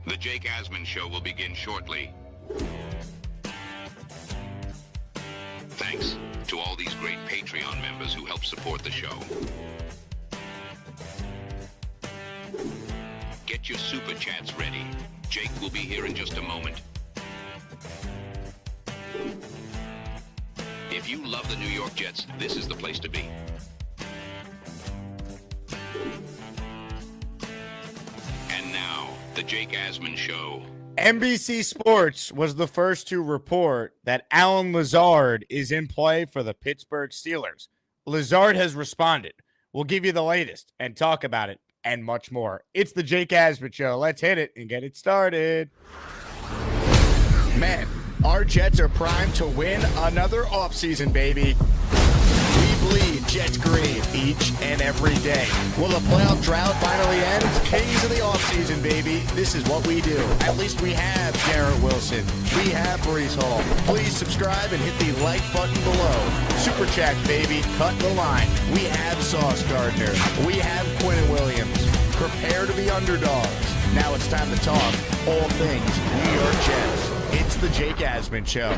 The Jake Asman Show will begin shortly. Thanks to all these great Patreon members who help support the show. Get your super chats ready. Jake will be here in just a moment. If you love the New York Jets, this is the place to be. And now, the Jake Asman Show. NBC Sports was the first to report that Allan Lazard is in play for the Pittsburgh Steelers. Lazard has responded. We'll give you the latest and talk about it and much more. It's the Jake Asman Show. Let's hit it and get it started. Man, our Jets are primed to win another offseason, baby. We bleed Jets green each and every day. Will the playoff drought finally end? Kings of the offseason, baby. This is what we do. At least we have Garrett Wilson. We have Breece Hall. Please subscribe and hit the like button below. Super chat, baby. Cut the line. We have Sauce Gardner. We have Quinn Williams. Prepare to be underdogs. Now it's time to talk all things New York Jets. It's the Jake Asman Show.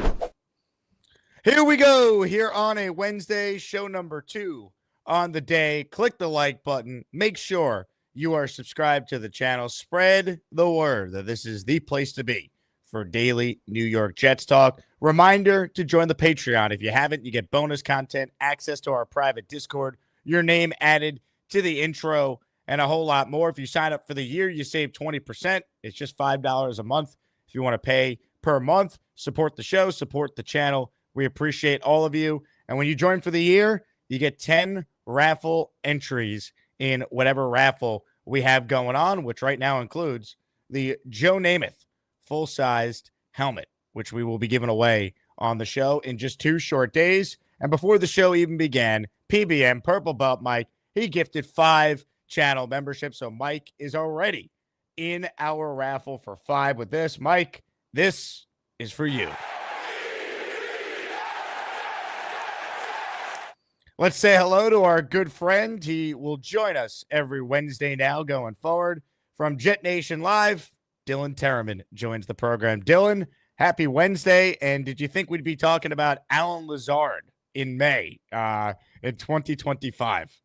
Here we go, here on a Wednesday, show number 2 on the day. Click the like button. Make sure you are subscribed to the channel. Spread the word that this is the place to be for daily New York Jets talk. Reminder to join the Patreon. If you haven't, you get bonus content, access to our private Discord, your name added to the intro, and a whole lot more. If you sign up for the year, you save 20%. It's just $5 a month. If you want to pay per month, support the show, support the channel. We appreciate all of you. And when you join for the year, you get 10 raffle entries in whatever raffle we have going on, which right now includes the Joe Namath full-sized helmet, which we will be giving away on the show in just 2 short days. And before the show even began, PBM, Purple Belt Mike, he gifted 5 channel memberships. So Mike is already in our raffle for 5 with this. Mike, this is for you. Let's say hello to our good friend. He will join us every Wednesday now going forward. From Jet Nation Live, Dylan Tereman joins the program. Dylan, happy Wednesday. And did you think we'd be talking about Allan Lazard in May in 2025?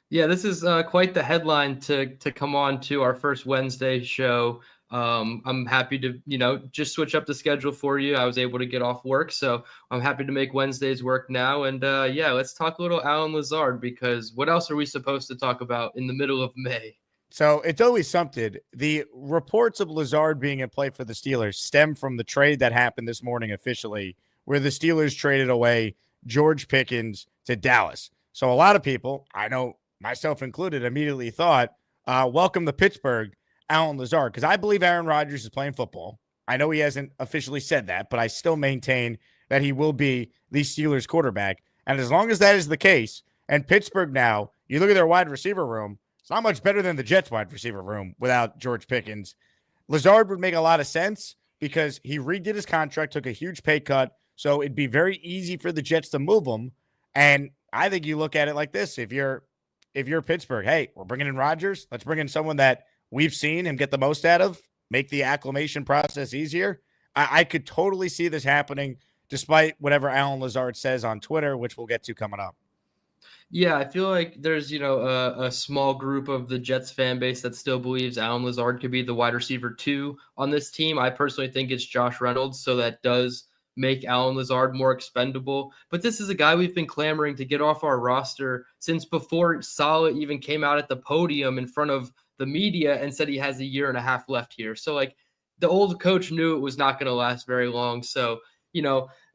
Yeah, this is quite the headline to come on to our first Wednesday show. I'm happy to, just switch up the schedule for you. I was able to get off work, so I'm happy to make Wednesdays work now. And yeah, let's talk a little Allan Lazard, because what else are we supposed to talk about in the middle of May? So it's always something. The reports of Lazard being in play for the Steelers stem from the trade that happened this morning officially, where the Steelers traded away George Pickens to Dallas. So a lot of people, I know myself included, immediately thought, welcome to Pittsburgh, Allan Lazard, because I believe Aaron Rodgers is playing football. I know he hasn't officially said that, but I still maintain that he will be the Steelers quarterback. And as long as that is the case, and Pittsburgh now, you look at their wide receiver room, it's not much better than the Jets wide receiver room without George Pickens. Lazard would make a lot of sense because he redid his contract, took a huge pay cut, so it'd be very easy for the Jets to move him. And I think you look at it like this. If you're Pittsburgh, hey, we're bringing in Rodgers. Let's bring in someone that we've seen him get the most out of, make the acclimation process easier. I could totally see this happening despite whatever Allan Lazard says on Twitter, which we'll get to coming up. Yeah, I feel like there's, a small group of the Jets fan base that still believes Allan Lazard could be the wide receiver 2 on this team. I personally think it's Josh Reynolds, so that does make Allan Lazard more expendable. But this is a guy we've been clamoring to get off our roster since before Saleh even came out at the podium in front of the media and said he has a year and a half left here. So like the old coach knew it was not going to last very long. So,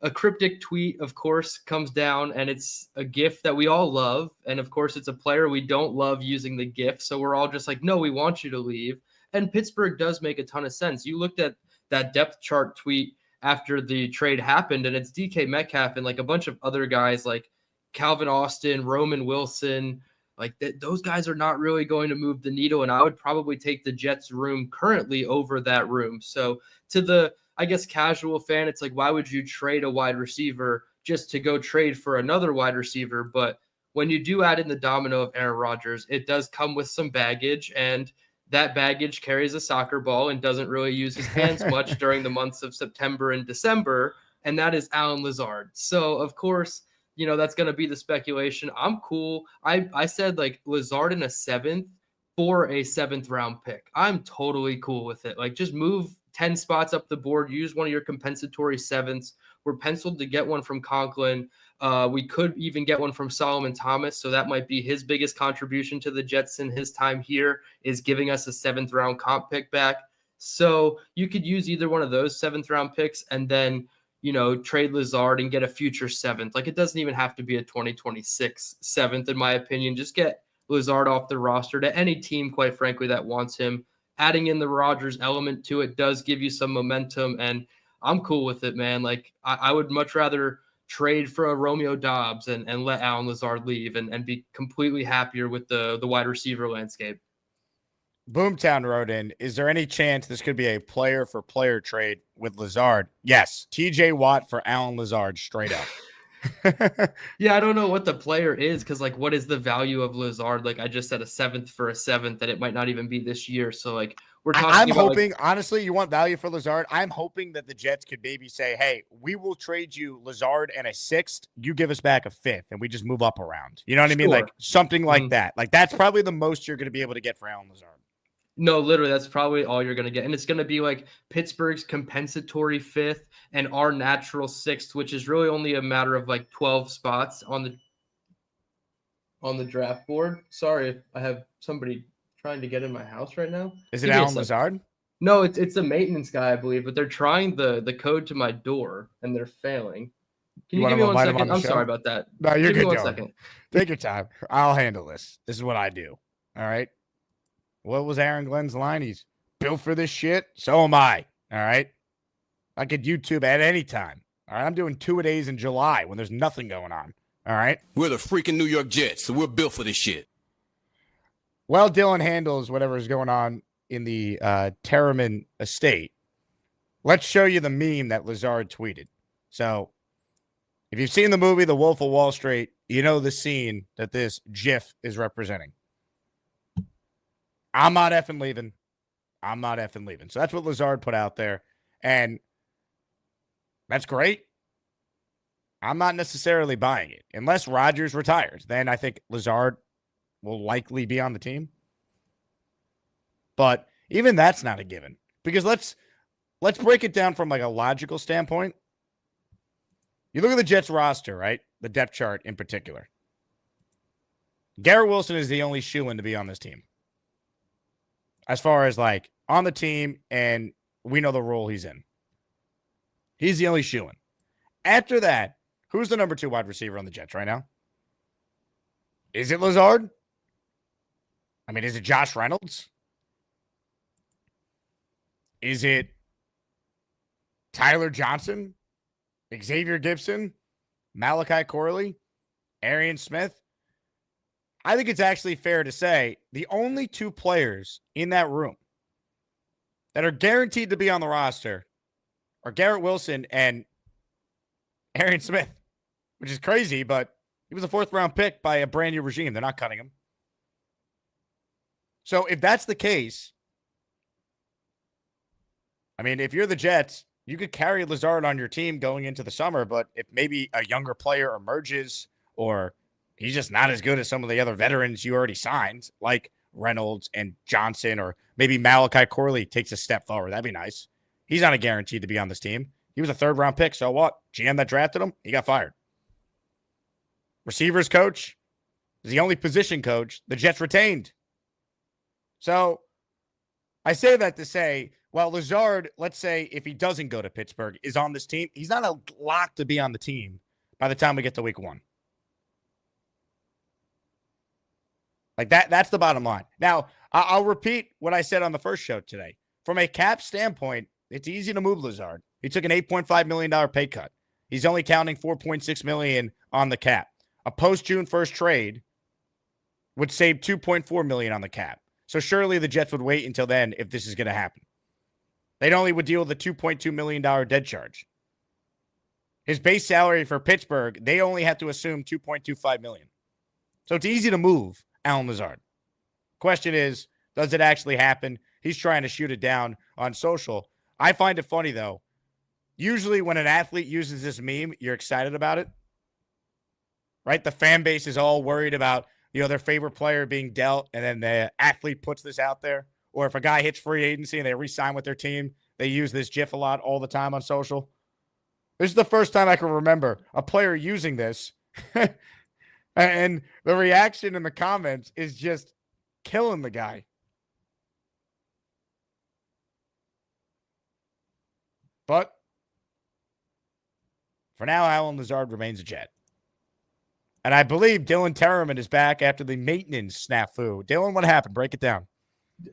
a cryptic tweet, of course, comes down and it's a GIF that we all love. And of course, it's a player we don't love using the GIF. So we're all just like, no, we want you to leave. And Pittsburgh does make a ton of sense. You looked at that depth chart tweet after the trade happened, and it's DK Metcalf and like a bunch of other guys like Calvin Austin, Roman Wilson. Like those guys are not really going to move the needle, and I would probably take the Jets room currently over that room. So to the, I guess, casual fan, it's like, why would you trade a wide receiver just to go trade for another wide receiver? But when you do add in the domino of Aaron Rodgers, it does come with some baggage, and that baggage carries a soccer ball and doesn't really use his hands much during the months of September and December, and that is Allan Lazard. So, of course, that's going to be the speculation. I'm cool. I said like Lazard in a 7th for a 7th round pick. I'm totally cool with it. Like, just move 10 spots up the board, use one of your compensatory 7ths. We're penciled to get one from Conklin. We could even get one from Solomon Thomas. So that might be his biggest contribution to the Jets in his time here, is giving us a 7th round comp pick back. So you could use either one of those 7th round picks and then, trade Lazard and get a future 7th. Like, it doesn't even have to be a 2026 7th, in my opinion. Just get Lazard off the roster to any team, quite frankly, that wants him. Adding in the Rodgers element to it does give you some momentum, and I'm cool with it, man. Like, I would much rather trade for a Romeo Dobbs and let Allan Lazard leave and be completely happier with the wide receiver landscape. Boomtown wrote in, is there any chance this could be a player-for-player trade with Lazard? Yes. TJ Watt for Allan Lazard, straight up. Yeah, I don't know what the player is, because, like, what is the value of Lazard? Like, I just said a 7th for a 7th, and it might not even be this year. So, like, we're talking I'm about, hoping, honestly, you want value for Lazard? I'm hoping that the Jets could maybe say, hey, we will trade you Lazard and a 6th. You give us back a 5th, and we just move up around. You know what I mean? Like, something like that. Like, that's probably the most you're going to be able to get for Allan Lazard. No, literally, that's probably all you're going to get. And it's going to be like Pittsburgh's compensatory 5th and our natural 6th, which is really only a matter of like 12 spots on the draft board. Sorry, I have somebody trying to get in my house right now. Is it Allan Lazard? No, it's a maintenance guy, I believe, but they're trying the code to my door and they're failing. Can you give me 1 second? I'm sorry about that. No, you're good. Give me 1 second. Take your time. I'll handle this. This is what I do. All right. What was Aaron Glenn's line? He's built for this shit. So am I. All right. I could YouTube at any time. All right. I'm doing 2-a-days in July when there's nothing going on. All right. We're the freaking New York Jets, so we're built for this shit. Well, Dylan handles whatever is going on in the Tereman estate. Let's show you the meme that Lazard tweeted. So if you've seen the movie The Wolf of Wall Street, you know the scene that this GIF is representing. I'm not effing leaving. I'm not effing leaving. So that's what Lazard put out there. And that's great. I'm not necessarily buying it. Unless Rodgers retires, then I think Lazard will likely be on the team. But even that's not a given. Because let's break it down from like a logical standpoint. You look at the Jets roster, right? The depth chart in particular. Garrett Wilson is the only shoo-in to be on this team. As far as like on the team, and we know the role he's in. He's the only shoo-in. After that, who's the number 2 wide receiver on the Jets right now? Is it Lazard? I mean, is it Josh Reynolds? Is it Tyler Johnson? Xavier Gibson? Malachi Corley? Arian Smith? I think it's actually fair to say the only 2 players in that room that are guaranteed to be on the roster are Garrett Wilson and Arian Smith, which is crazy, but he was a 4th-round pick by a brand new regime. They're not cutting him. So if that's the case, I mean, if you're the Jets, you could carry Lazard on your team going into the summer, but if maybe a younger player emerges or he's just not as good as some of the other veterans you already signed, like Reynolds and Johnson, or maybe Malachi Corley takes a step forward. That'd be nice. He's not a guaranteed to be on this team. He was a 3rd-round pick. So what? GM that drafted him, he got fired. Receivers coach is the only position coach the Jets retained. So I say that to say, well, Lazard, let's say if he doesn't go to Pittsburgh, is on this team, he's not a lock to be on the team by the time we get to week 1. Like that's the bottom line. Now, I'll repeat what I said on the first show today. From a cap standpoint, it's easy to move Lazard. He took an $8.5 million pay cut. He's only counting $4.6 million on the cap. A post-June 1st trade would save $2.4 million on the cap. So surely the Jets would wait until then if this is going to happen. They'd only would deal with a $2.2 million dead charge. His base salary for Pittsburgh, they only have to assume $2.25 million. So it's easy to move Allan Lazard. Question is, Does it actually happen? He's trying to shoot it down on social. I find it funny, though. Usually when an athlete uses this meme, you're excited about it, right? The fan base is all worried about, their favorite player being dealt, and then the athlete puts this out there. Or if a guy hits free agency and they re-sign with their team, they use this GIF a lot all the time on social. This is the first time I can remember a player using this. And the reaction in the comments is just killing the guy. But for now, Allan Lazard remains a Jet. And I believe Dylan Tereman is back after the maintenance snafu. Dylan, what happened? Break it down.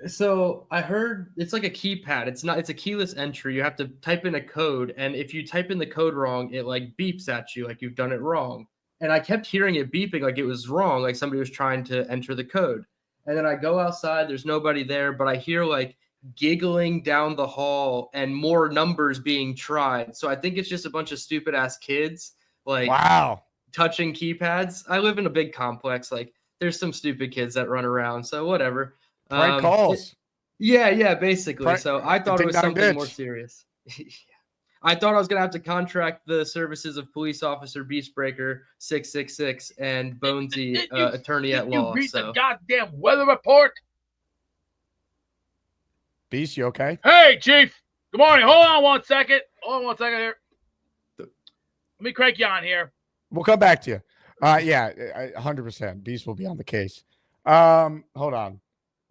So I heard it's like a keypad. It's a keyless entry. You have to type in a code. And if you type in the code wrong, it like beeps at you like you've done it wrong. And I kept hearing it beeping like it was wrong, like somebody was trying to enter the code. And then I go outside, there's nobody there, but I hear like giggling down the hall and more numbers being tried. So I think it's just a bunch of stupid ass kids like wow, touching keypads. I live in a big complex. Like there's some stupid kids that run around. So whatever. Prank calls. Yeah, basically. So I thought it was something more serious. I thought I was going to have to contract the services of police officer Beastbreaker 666 and Bonesy attorney at law. Read the goddamn weather report. Beast, you okay? Hey, Chief. Good morning. Hold on one second. Here. Let me crank you on here. We'll come back to you. Yeah, 100%. Beast will be on the case. Hold on.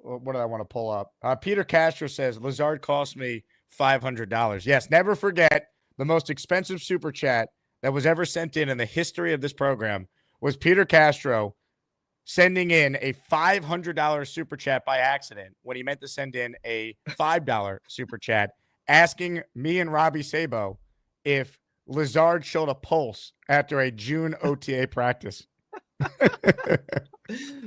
What did I want to pull up? Peter Castro says, Lazard cost me $500. Yes, never forget the most expensive super chat that was ever sent in the history of this program was Peter Castro sending in a $500 super chat by accident when he meant to send in a $5 super chat asking me and Robbie Sabo if Lazard showed a pulse after a June OTA practice.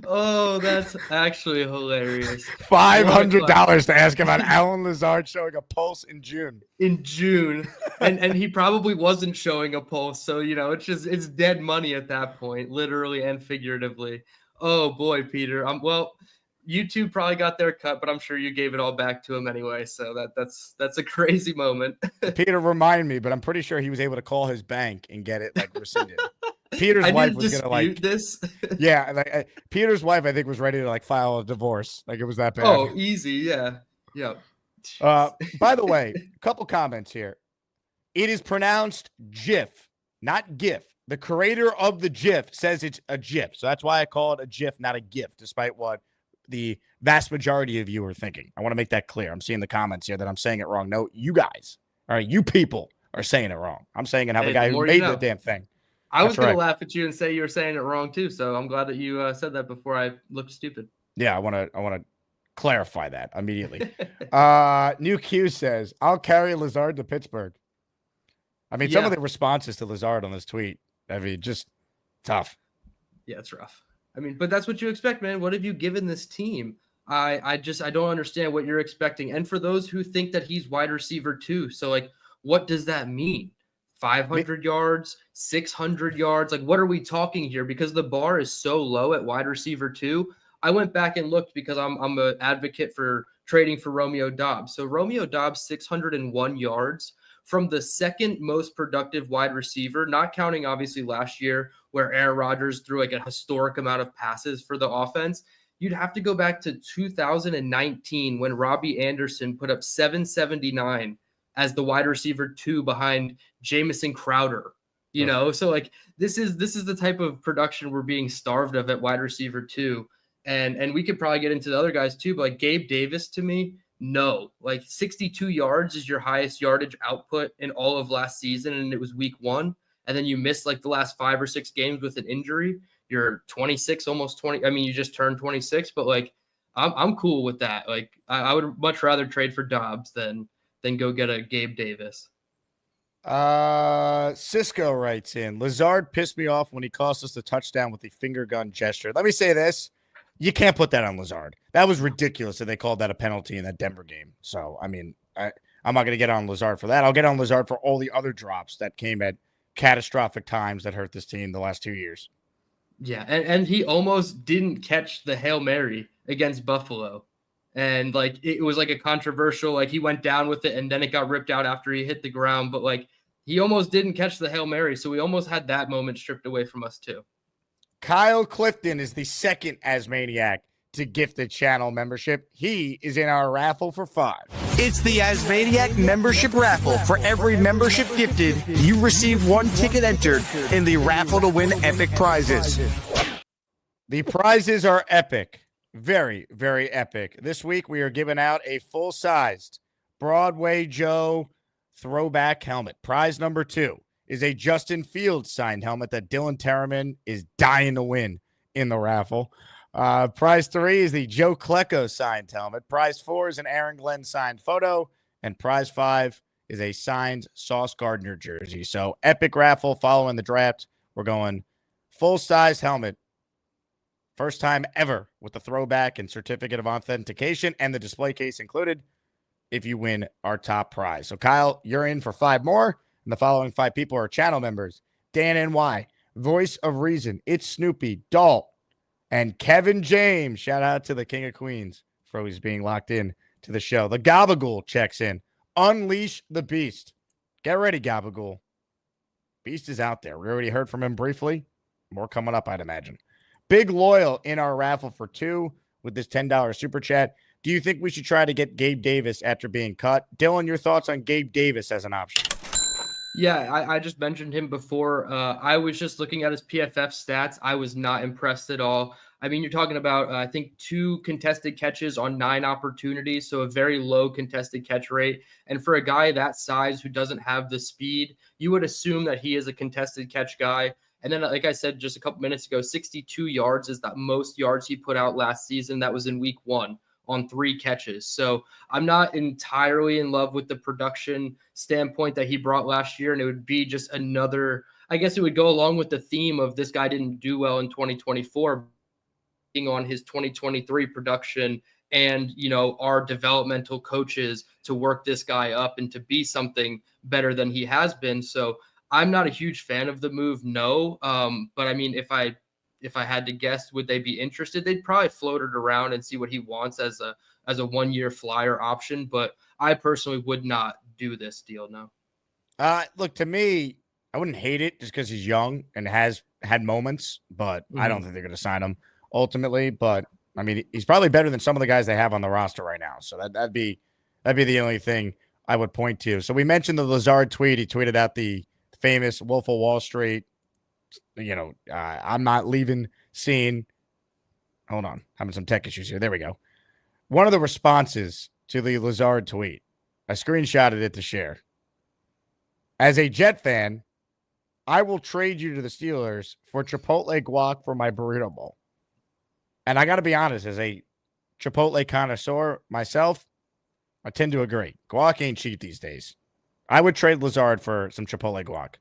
Oh, that's actually hilarious. $500 to ask about Allan Lazard showing a pulse in June. And he probably wasn't showing a pulse, so it's dead money at that point, literally and figuratively. Oh boy, Peter. Well, YouTube probably got their cut, but I'm sure you gave it all back to him anyway. So that's a crazy moment. Peter, remind me, but I'm pretty sure he was able to call his bank and get it rescinded. Peter's wife was gonna this. Yeah, Peter's wife, I think, was ready to file a divorce. It was that bad. Oh, easy, yeah. By the way, a couple comments here. It is pronounced GIF, not GIF. The creator of the GIF says it's a GIF, so that's why I call it a GIF, not a GIF, despite what the vast majority of you are thinking. I want to make that clear. I'm seeing the comments here that I'm saying it wrong. No, you guys, all right, you people are saying it wrong. I'm saying it how the guy who made the damn thing. I was going to laugh at you and say you were saying it wrong too. So I'm glad that you said that before I looked stupid. Yeah, I want to clarify that immediately. New Q says, I'll carry Lazard to Pittsburgh. I mean, some of the responses to Lazard on this tweet, just tough. Yeah, it's rough. I mean, but that's what you expect, man. What have you given this team? I don't understand what you're expecting. And for those who think that he's wide receiver too, so what does that mean? 500 yards, 600 yards. What are we talking here? Because the bar is so low at wide receiver too. I went back and looked because I'm an advocate for trading for Romeo Doubs. So Romeo Doubs, 601 yards from the second most productive wide receiver, not counting obviously last year where Aaron Rodgers threw a historic amount of passes for the offense. You'd have to go back to 2019 when Robbie Anderson put up 779 as the wide receiver 2 behind Jamison Crowder, So this is the type of production we're being starved of at wide receiver 2. And we could probably get into the other guys too, but Gabe Davis to me, no. 62 yards is your highest yardage output in all of last season, and it was week 1. And then you miss the last 5 or 6 games with an injury. You're 26, almost 20. I mean, you just turned 26, but I'm cool with that. I would much rather trade for Doubs than go get a Gabe Davis. Cisco writes in, Lazard pissed me off when he cost us the touchdown with the finger gun gesture. Let me say this. You can't put that on Lazard. That was ridiculous that they called that a penalty in that Denver game. So, I mean, I'm not going to get on Lazard for that. I'll get on Lazard for all the other drops that came at catastrophic times that hurt this team the last 2 years. Yeah, and he almost didn't catch the Hail Mary against Buffalo. And like it was like a controversial, like he went down with it and then it got ripped out after he hit the ground. But like he almost didn't catch the Hail Mary. So we almost had that moment stripped away from us too. Kyle Clifton is the second Asmaniac to gift a channel membership. He is in our raffle for 5. It's the Asmaniac membership raffle. For every membership gifted, you receive 1 ticket entered in the raffle to win epic prizes. The prizes are epic. Very, very epic. This week, we are giving out a full-sized Broadway Joe throwback helmet. Prize number 2 is a Justin Fields signed helmet that Dylan Tereman is dying to win in the raffle. Prize 3 is the Joe Klecko signed helmet. Prize 4 is an Aaron Glenn signed photo. And prize 5 is a signed Sauce Gardner jersey. So epic raffle following the draft. We're going full-size helmet. First time ever with the throwback and certificate of authentication and the display case included if you win our top prize. So, Kyle, you're in for 5 more. And the following 5 people are channel members. Dan NY, Voice of Reason, It's Snoopy, Dalt, and Kevin James. Shout out to the King of Queens for always being locked in to the show. The Gabagool checks in. Unleash the Beast. Get ready, Gabagool. Beast is out there. We already heard from him briefly. More coming up, I'd imagine. Big Loyal in our raffle for 2 with this $10 super chat. Do you think we should try to get Gabe Davis after being cut? Dylan, your thoughts on Gabe Davis as an option? Yeah, I just mentioned him before. I was just looking at his PFF stats. I was not impressed at all. I mean, you're talking about, I think, 2 contested catches on 9 opportunities, so a very low contested catch rate. And for a guy that size who doesn't have the speed, you would assume that he is a contested catch guy. And then, like I said just a couple minutes ago, 62 yards is the most yards he put out last season. That was in week 1 on 3 catches. So I'm not entirely in love with the production standpoint that he brought last year. And it would be just another, I guess it would go along with the theme of this guy didn't do well in 2024, being on his 2023 production and, you know, our developmental coaches to work this guy up and to be something better than he has been. So I'm not a huge fan of the move, no. But I mean, if I had to guess, would they be interested? They'd probably float it around and see what he wants as a 1-year flyer option. But I personally would not do this deal, no. Look, to me, I wouldn't hate it just because he's young and has had moments, but I don't think they're going to sign him ultimately. But I mean, he's probably better than some of the guys they have on the roster right now. So that'd be the only thing I would point to. So we mentioned the Lazard tweet. He tweeted out the famous Wolf of Wall Street, I'm not leaving scene. Hold on. Having some tech issues here. There we go. One of the responses to the Lazard tweet, I screenshotted it to share. As a Jet fan, I will trade you to the Steelers for Chipotle guac for my burrito bowl. And I got to be honest, as a Chipotle connoisseur myself, I tend to agree. Guac ain't cheap these days. I would trade Lazard for some Chipotle guac.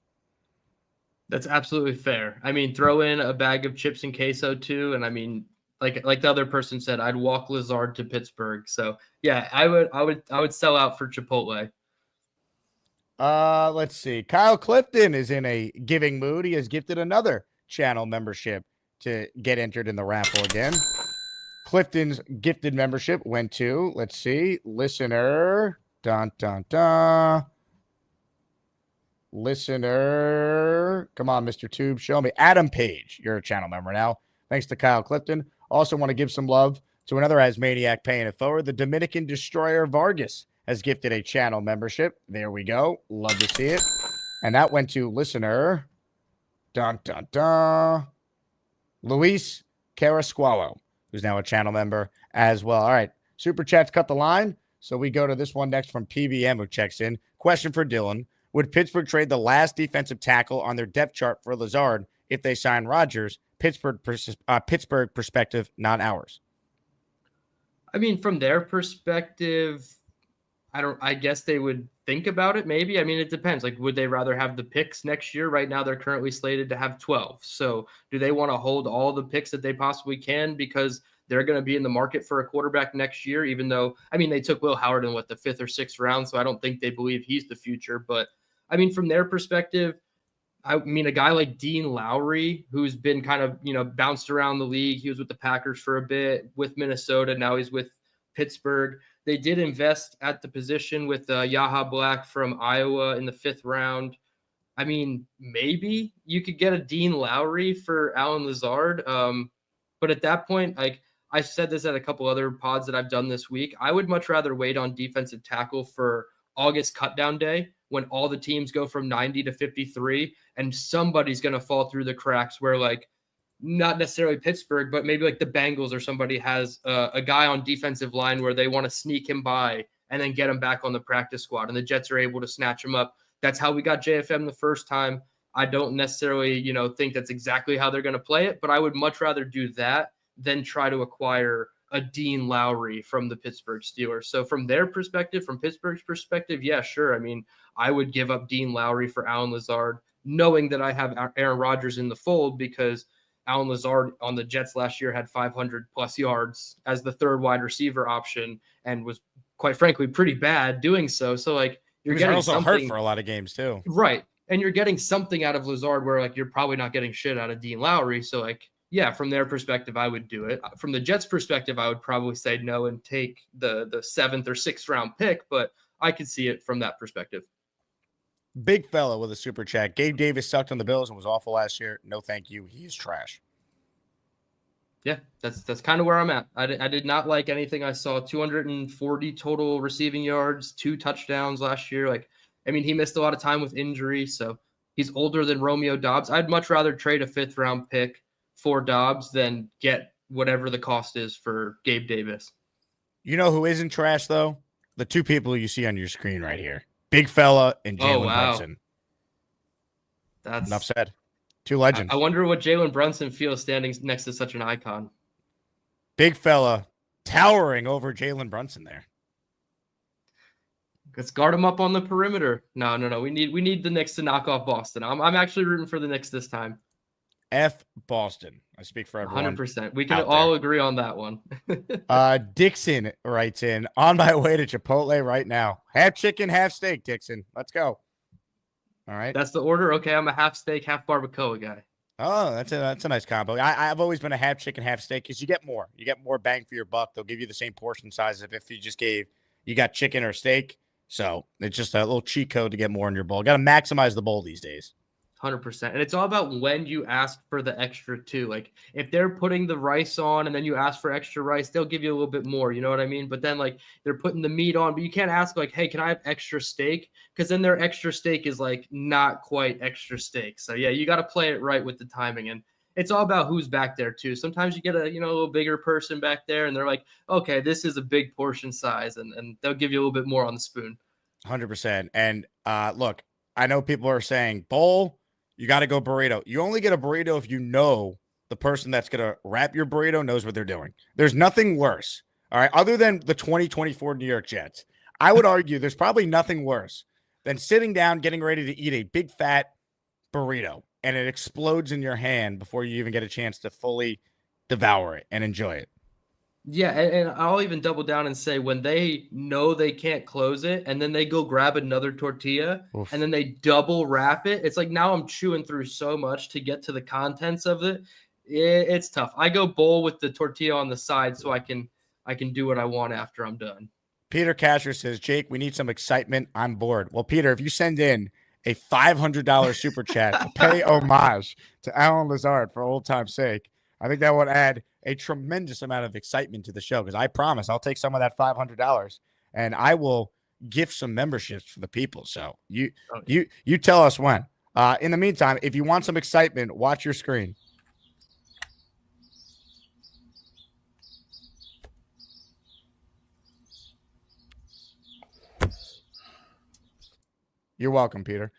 That's absolutely fair. I mean, throw in a bag of chips and queso too. And I mean, like the other person said, I'd walk Lazard to Pittsburgh. So yeah, I would sell out for Chipotle. Let's see. Kyle Clifton is in a giving mood. He has gifted another channel membership to get entered in the raffle again. Clifton's gifted membership went to, let's see, listener. Dun, dun, dun. Listener. Come on, Mr. Tube. Show me. Adam Page. You're a channel member now. Thanks to Kyle Clifton. Also want to give some love to another Asmaniac paying it forward. The Dominican Destroyer Vargas has gifted a channel membership. There we go. Love to see it. And that went to listener. Dun, dun, dun. Luis Carasqualo, who's now a channel member as well. All right. Super Chats cut the line. So we go to this one next from PBM, who checks in. Question for Dylan. Would Pittsburgh trade the last defensive tackle on their depth chart for Lazard if they sign Rodgers? Pittsburgh perspective, not ours. I mean, from their perspective, I guess they would think about it maybe. I mean, it depends. Like, would they rather have the picks next year? Right now, they're currently slated to have 12. So do they want to hold all the picks that they possibly can because they're going to be in the market for a quarterback next year, even though, I mean, they took Will Howard in the 5th or 6th round. So I don't think they believe he's the future. But I mean, from their perspective, I mean, a guy like Dean Lowry, who's been kind of, bounced around the league. He was with the Packers for a bit, with Minnesota. Now he's with Pittsburgh. They did invest at the position with Yaha Black from Iowa in the 5th round. I mean, maybe you could get a Dean Lowry for Allan Lazard. But at that point, like I said this at a couple other pods that I've done this week, I would much rather wait on defensive tackle for August cutdown day when all the teams go from 90 to 53 and somebody's going to fall through the cracks where like not necessarily Pittsburgh, but maybe like the Bengals or somebody has a guy on defensive line where they want to sneak him by and then get him back on the practice squad. And the Jets are able to snatch him up. That's how we got JFM the first time. I don't necessarily, think that's exactly how they're going to play it, but I would much rather do that than try to acquire a Dean Lowry from the Pittsburgh Steelers. So from their perspective, from Pittsburgh's perspective, yeah, sure. I mean, I would give up Dean Lowry for Allan Lazard, knowing that I have Aaron Rodgers in the fold because Allan Lazard on the Jets last year had 500 plus yards as the 3rd wide receiver option and was quite frankly pretty bad doing so. So like you're getting also something hurt for a lot of games too. Right. And you're getting something out of Lazard where like you're probably not getting shit out of Dean Lowry. So like, yeah, from their perspective, I would do it. From the Jets' perspective, I would probably say no and take the 7th or 6th round pick, but I could see it from that perspective. Big fella with a super chat. Gabe Davis sucked on the Bills and was awful last year. No, thank you. He's trash. Yeah, that's kind of where I'm at. I did not like anything I saw. 240 total receiving yards, 2 touchdowns last year. Like, I mean, he missed a lot of time with injury, so he's older than Romeo Doubs. I'd much rather trade a 5th round pick for Doubs than get whatever the cost is for Gabe Davis. You know who isn't trash, though? The 2 people you see on your screen right here. Big fella and Jalen Brunson. That's enough said. 2 legends. I wonder what Jalen Brunson feels standing next to such an icon. Big fella towering over Jalen Brunson there. Let's guard him up on the perimeter. No. We need the Knicks to knock off Boston. I'm actually rooting for the Knicks this time. F Boston. I speak for everyone. 100%. We can all agree on that one. Dixon writes in, on my way to Chipotle right now. Half chicken, half steak, Dixon. Let's go. All right. That's the order. Okay, I'm a half steak, half barbacoa guy. Oh, that's a nice combo. I've always been a half chicken, half steak because you get more. You get more bang for your buck. They'll give you the same portion size if you got chicken or steak. So it's just a little cheat code to get more in your bowl. Got to maximize the bowl these days. 100%. And it's all about when you ask for the extra too. Like if they're putting the rice on and then you ask for extra rice, they'll give you a little bit more. You know what I mean? But then like they're putting the meat on, but you can't ask like, hey, can I have extra steak? Because then their extra steak is like not quite extra steak. So yeah, you got to play it right with the timing. And it's all about who's back there too. Sometimes you get a little bigger person back there and they're like, okay, this is a big portion size, and they'll give you a little bit more on the spoon. 100%. And look, I know people are saying bowl. You got to go burrito. You only get a burrito if you know the person that's going to wrap your burrito knows what they're doing. There's nothing worse, all right, other than the 2024 New York Jets. I would argue there's probably nothing worse than sitting down, getting ready to eat a big fat burrito, and it explodes in your hand before you even get a chance to fully devour it and enjoy it. Yeah, and I'll even double down and say when they know they can't close it and then they go grab another tortilla and then they double wrap it, it's like now I'm chewing through so much to get to the contents of it. It's tough. I go bowl with the tortilla on the side so I can do what I want after I'm done. Peter Casher says, Jake, we need some excitement. I'm bored. Well, Peter, if you send in a $500 super chat to pay homage to Allan Lazard for old time's sake, I think that would add a tremendous amount of excitement to the show because I promise I'll take some of that $500 and I will gift some memberships for the people. So you tell us when. In the meantime, if you want some excitement, watch your screen. You're welcome, Peter.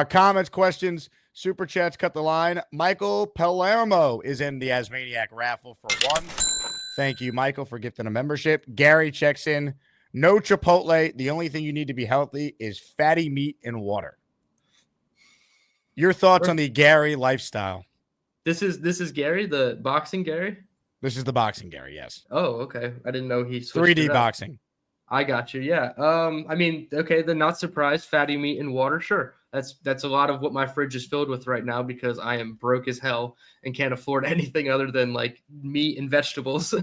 Comments, questions, super chats, cut the line. Michael Palermo is in the Asmaniac raffle for 1. Thank you, Michael, for gifting a membership. Gary checks in. No Chipotle. The only thing you need to be healthy is fatty meat and water. Your thoughts on the Gary lifestyle? This is Gary, the boxing Gary? This is the boxing Gary, yes. Oh, okay. I didn't know he switched 3D boxing. I got you. Yeah. I mean, okay, the not surprised, fatty meat and water. Sure. That's a lot of what my fridge is filled with right now because I am broke as hell and can't afford anything other than like meat and vegetables.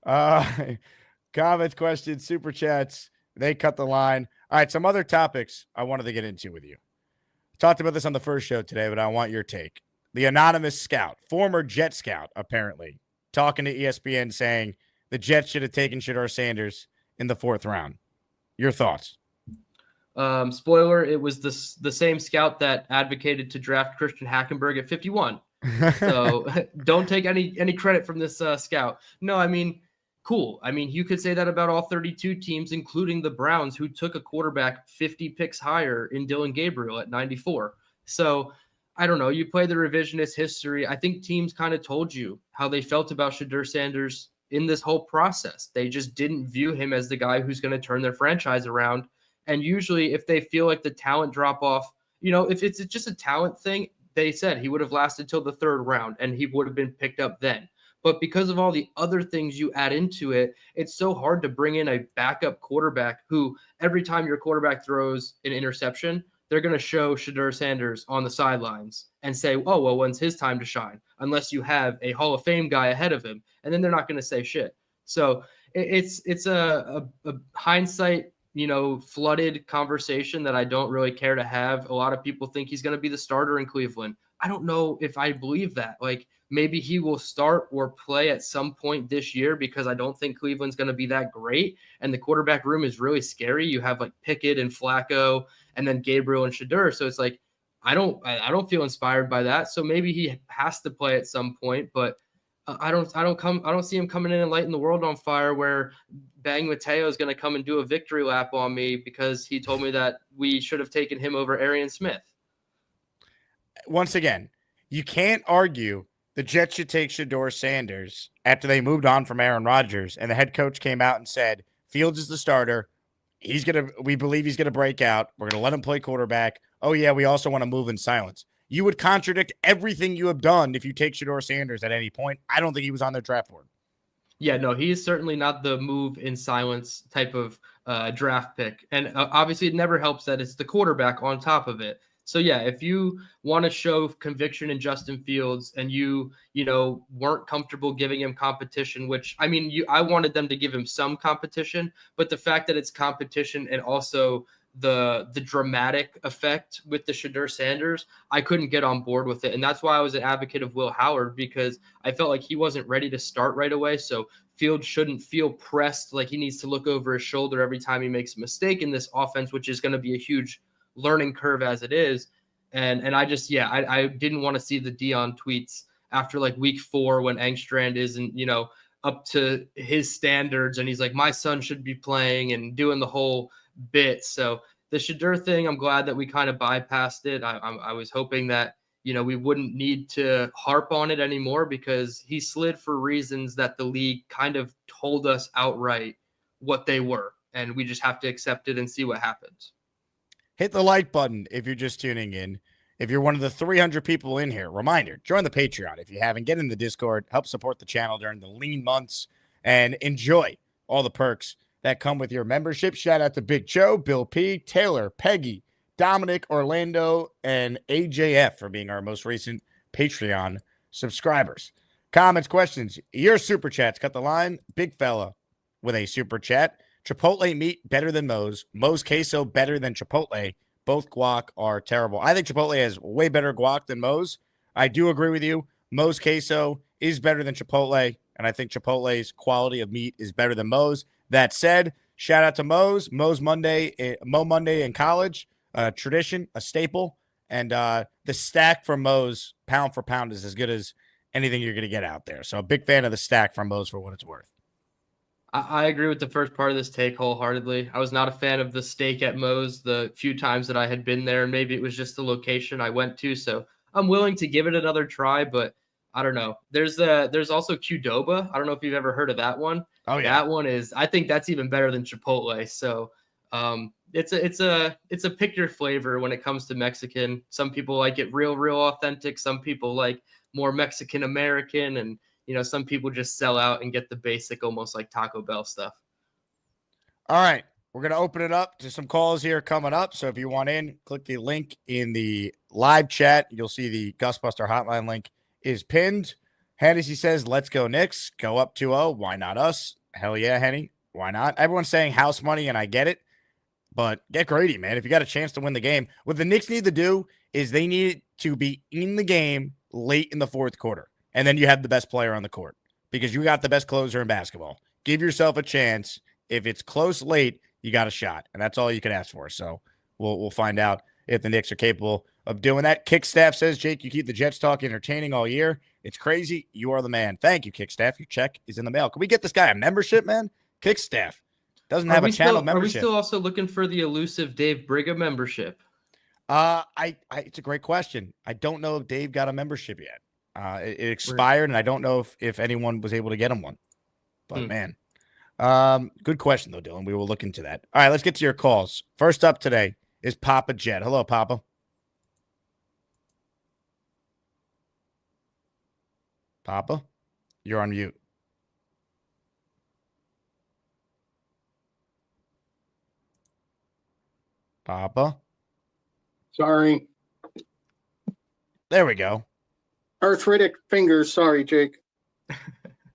Comments, questions, super chats. They cut the line. All right, some other topics I wanted to get into with you. Talked about this on the first show today, but I want your take. The anonymous scout, former Jet scout, apparently, talking to ESPN saying the Jets should have taken Shedeur Sanders in the 4th round. Your thoughts? Spoiler, it was the same scout that advocated to draft Christian Hackenberg at 51. So don't take any credit from this scout. No, I mean, cool. I mean, you could say that about all 32 teams, including the Browns, who took a quarterback 50 picks higher in Dylan Gabriel at 94. So I don't know. You play the revisionist history. I think teams kind of told you how they felt about Shedeur Sanders in this whole process. They just didn't view him as the guy who's going to turn their franchise around. And usually if they feel like the talent drop off, if it's just a talent thing, they said he would have lasted till the 3rd round and he would have been picked up then. But because of all the other things you add into it, it's so hard to bring in a backup quarterback who every time your quarterback throws an interception, they're going to show Shedeur Sanders on the sidelines and say, oh, well, when's his time to shine? Unless you have a Hall of Fame guy ahead of him. And then they're not going to say shit. So it's a hindsight, flooded conversation that I don't really care to have. A lot of people think he's going to be the starter in Cleveland. I don't know if I believe that. Like, maybe he will start or play at some point this year because I don't think Cleveland's going to be that great. And the quarterback room is really scary. You have like Pickett and Flacco and then Gabriel and Shedeur. So it's like, I don't feel inspired by that. So maybe he has to play at some point, but I don't see him coming in and lighting the world on fire where Bang Mateo is going to come and do a victory lap on me because he told me that we should have taken him over Arian Smith. Once again, you can't argue the Jets should take Shedeur Sanders after they moved on from Aaron Rodgers and the head coach came out and said, Fields is the starter. We believe he's going to break out. We're going to let him play quarterback. Oh yeah, we also want to move in silence. You would contradict everything you have done if you take Shedeur Sanders at any point. I don't think he was on their draft board. Yeah, no, he is certainly not the move in silence type of draft pick. And obviously it never helps that it's the quarterback on top of it. So yeah, if you want to show conviction in Justin Fields and you weren't comfortable giving him competition, which I mean, I wanted them to give him some competition, but the fact that it's competition and also the dramatic effect with the Shedeur Sanders, I couldn't get on board with it. And that's why I was an advocate of Will Howard, because I felt like he wasn't ready to start right away. So Fields shouldn't feel pressed like he needs to look over his shoulder every time he makes a mistake in this offense, which is going to be a huge learning curve as it is. And I just, I didn't want to see the Dion tweets after like week 4 when Engstrand isn't, up to his standards. And he's like, my son should be playing and doing the whole bit. So the Shedeur thing, I'm glad that we kind of bypassed it. I was hoping that, we wouldn't need to harp on it anymore because he slid for reasons that the league kind of told us outright what they were. And we just have to accept it and see what happens. Hit the like button if you're just tuning in. If you're one of the 300 people in here, reminder, join the Patreon. If you haven't, get in the Discord, help support the channel during the lean months, and enjoy all the perks that come with your membership. Shout out to Big Joe, Bill P, Taylor, Peggy, Dominic, Orlando, and AJF for being our most recent Patreon subscribers. Comments, questions, your super chats. Cut the line. Big fella with a super chat. Chipotle meat better than Moe's. Moe's queso better than Chipotle. Both guac are terrible. I think Chipotle has way better guac than Moe's. I do agree with you. Moe's queso is better than Chipotle, and I think Chipotle's quality of meat is better than Moe's. That said, shout out to Moe's. Moe's Monday, Mo Monday in college, tradition, a staple. And the stack from Moe's, pound for pound, is as good as anything you're going to get out there. So a big fan of the stack from Moe's for what it's worth. I agree with the first part of this take wholeheartedly. I was not a fan of the steak at Moe's the few times that I had been there, and maybe it was just the location I went to. So I'm willing to give it another try, but I don't know. There's also Qdoba. I don't know if you've ever heard of that one. Oh yeah, that one is. I think that's even better than Chipotle. So it's a pick your flavor when it comes to Mexican. Some people like it real authentic. Some people like more Mexican American, and some people just sell out and get the basic, almost like Taco Bell stuff. All right. We're going to open it up to some calls here coming up. So if you want in, click the link in the live chat. You'll see the GustBuster hotline link is pinned. Hennessy says, let's go Knicks. Go up 2-0. Why not us? Hell yeah, Henny. Why not? Everyone's saying house money, and I get it. But get greedy, man. If you got a chance to win the game, what the Knicks need to do is they need to be in the game late in the fourth quarter. And then you have the best player on the court because you got the best closer in basketball. Give yourself a chance. If it's close late, you got a shot. And that's all you can ask for. So we'll find out if the Knicks are capable of doing that. Kickstaff says, Jake, you keep the Jets talk entertaining all year. It's crazy. You are the man. Thank you, Kickstaff. Your check is in the mail. Can we get this guy a membership, man? Kickstaff doesn't have a channel membership. Are we still also looking for the elusive Dave Brigham membership? It's a great question. I don't know if Dave got a membership yet. It expired, and I don't know if anyone was able to get him one. But man, good question though, Dylan. We will look into that. All right, let's get to your calls. First up today is Papa Jet. Hello, Papa. Papa, you're on mute. Papa. Sorry. There we go. Arthritic fingers. Sorry, Jake.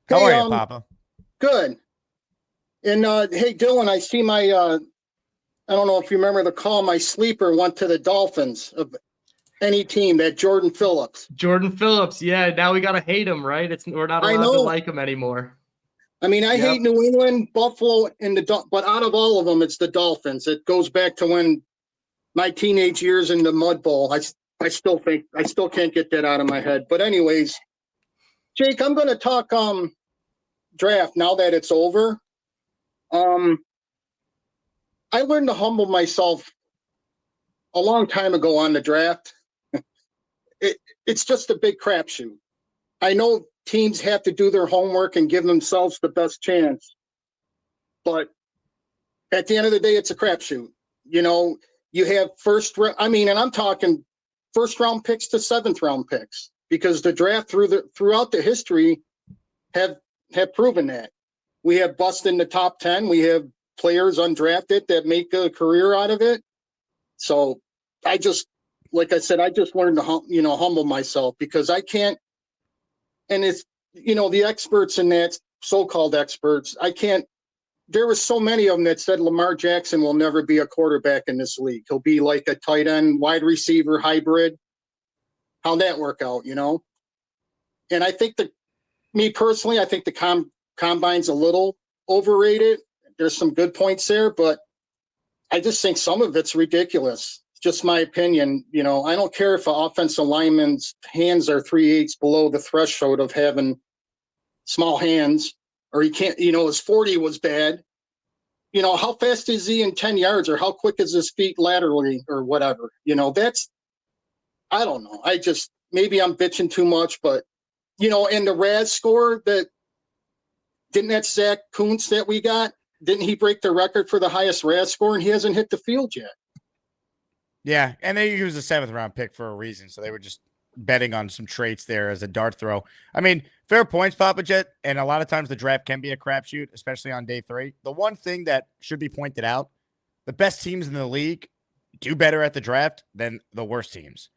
How are you, Papa? Good. And hey, Dylan, I see my I don't know if you remember the call. My sleeper went to the Dolphins of any team. That Jordan Phillips. Jordan Phillips. Yeah. Now we gotta hate him, right? We're not allowed to like him anymore. I mean, I hate New England, Buffalo, and but out of all of them, it's the Dolphins. It goes back to when my teenage years in the Mud Bowl. I still can't get that out of my head. But anyways, Jake, I'm going to talk draft now that it's over. I learned to humble myself a long time ago on the draft. It's just a big crapshoot. I know teams have to do their homework and give themselves the best chance, but at the end of the day, it's a crapshoot. You know, you have and I'm talking first round picks to seventh round picks, because the draft throughout the history have proven that. We have bust in the top 10. We have players undrafted that make a career out of it. So like I said, I just learned to humble myself, because I can't. And it's, the experts in that, so-called experts, there was so many of them that said Lamar Jackson will never be a quarterback in this league. He'll be like a tight end, wide receiver hybrid. How'd that work out, And I think me personally, I think the combine's a little overrated. There's some good points there, but I just think some of it's ridiculous. It's just my opinion. I don't care if an offensive lineman's hands are 3/8 below the threshold of having small hands, or he can't, his 40 was bad. How fast is he in 10 yards, or how quick is his feet laterally, or whatever? I don't know. Maybe I'm bitching too much, but, and the RAS score didn't Zach Kuntz that we got, didn't he break the record for the highest RAS score, and he hasn't hit the field yet? Yeah, and he was a 7th round pick for a reason, so they were just betting on some traits there as a dart throw. I mean, fair points, Papa Jet, and a lot of times the draft can be a crapshoot, especially on day 3. The one thing that should be pointed out, the best teams in the league do better at the draft than the worst teams.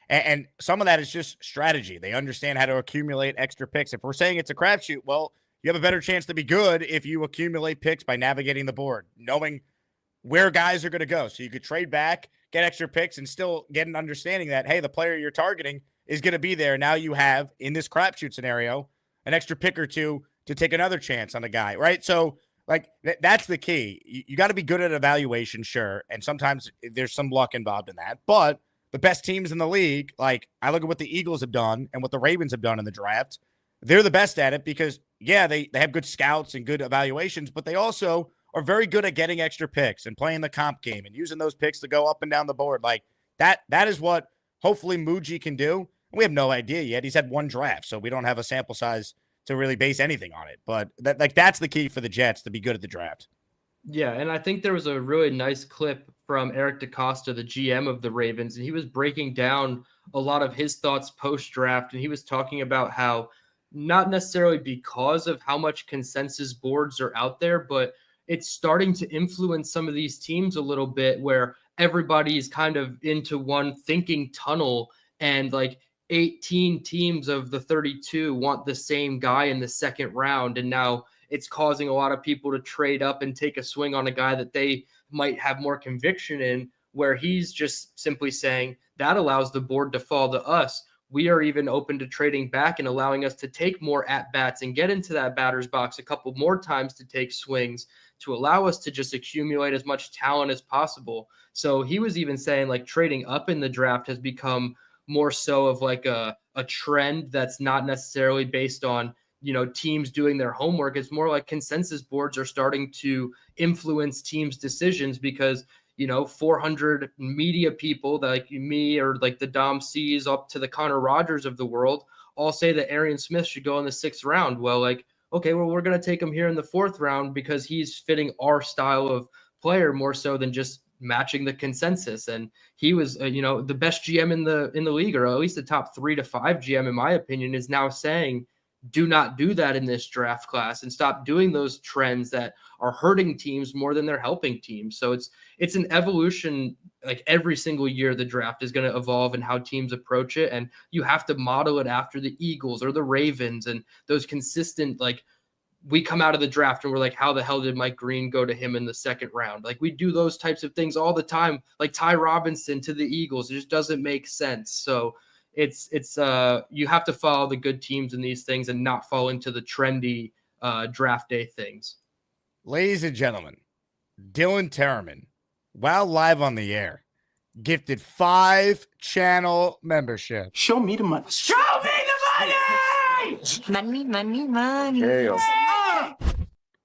And some of that is just strategy. They understand how to accumulate extra picks. If we're saying it's a crapshoot, well, you have a better chance to be good if you accumulate picks by navigating the board, knowing where guys are going to go. So you could trade back, get extra picks, and still get an understanding that, hey, the player you're targeting is going to be there. Now you have, in this crapshoot scenario, an extra pick or two to take another chance on a guy, right? So, that's the key. You got to be good at evaluation, sure, and sometimes there's some luck involved in that. But the best teams in the league, I look at what the Eagles have done and what the Ravens have done in the draft, they're the best at it because, yeah, they have good scouts and good evaluations, but they also are very good at getting extra picks and playing the comp game and using those picks to go up and down the board. That is what hopefully Muji can do. We have no idea yet. He's had one draft, so we don't have a sample size to really base anything on it. But that's the key for the Jets, to be good at the draft. Yeah, and I think there was a really nice clip from Eric DeCosta, the GM of the Ravens, and he was breaking down a lot of his thoughts post-draft, and he was talking about how not necessarily because of how much consensus boards are out there, but it's starting to influence some of these teams a little bit where everybody is kind of into one thinking tunnel, and 18 teams of the 32 want the same guy in the second round. And now it's causing a lot of people to trade up and take a swing on a guy that they might have more conviction in, where he's just simply saying that allows the board to fall to us. We are even open to trading back and allowing us to take more at-bats and get into that batter's box a couple more times to take swings, to allow us to just accumulate as much talent as possible. So he was even saying like trading up in the draft has become more so of like a trend that's not necessarily based on, you know, teams doing their homework. It's more like consensus boards are starting to influence teams' decisions because, you know, 400 media people like me or like the Dom C's up to the Connor Rogers of the world all say that Arian Smith should go in the 6th round. Well, like, okay, well, we're going to take him here in the 4th round because he's fitting our style of player more so than just matching the consensus. And he was, you know, the best GM in the league, or at least the top 3 to 5 GM, in my opinion, is now saying, do not do that in this draft class and stop doing those trends that are hurting teams more than they're helping teams. So it's an evolution. Like every single year, the draft is going to evolve in how teams approach it. And you have to model it after the Eagles or the Ravens and those consistent, like, we come out of the draft and we're like, how the hell did Mike Green go to him in the 2nd round? Like, we do those types of things all the time, like Ty Robinson to the Eagles. It just doesn't make sense. So it's you have to follow the good teams in these things and not fall into the trendy draft day things. Ladies and gentlemen, Dylan Tereman, while live on the air, gifted 5 channel membership. Show me the money. Show me the money! Money. There you go.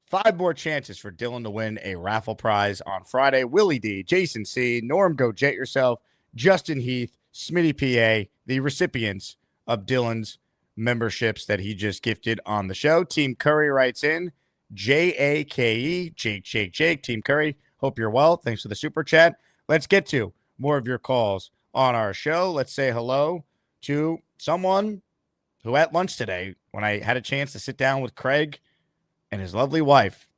5 more chances for Dylan to win a raffle prize on Friday. Willie D, Jason C, Norm Go Jet Yourself, Justin Heath, Smitty PA, the recipients of Dylan's memberships that he just gifted on the show. Team Curry writes in, Jake, Jake, Team Curry, hope you're well. Thanks for the super chat. Let's get to more of your calls on our show. Let's say hello to someone who at lunch today, when I had a chance to sit down with Craig and his lovely wife,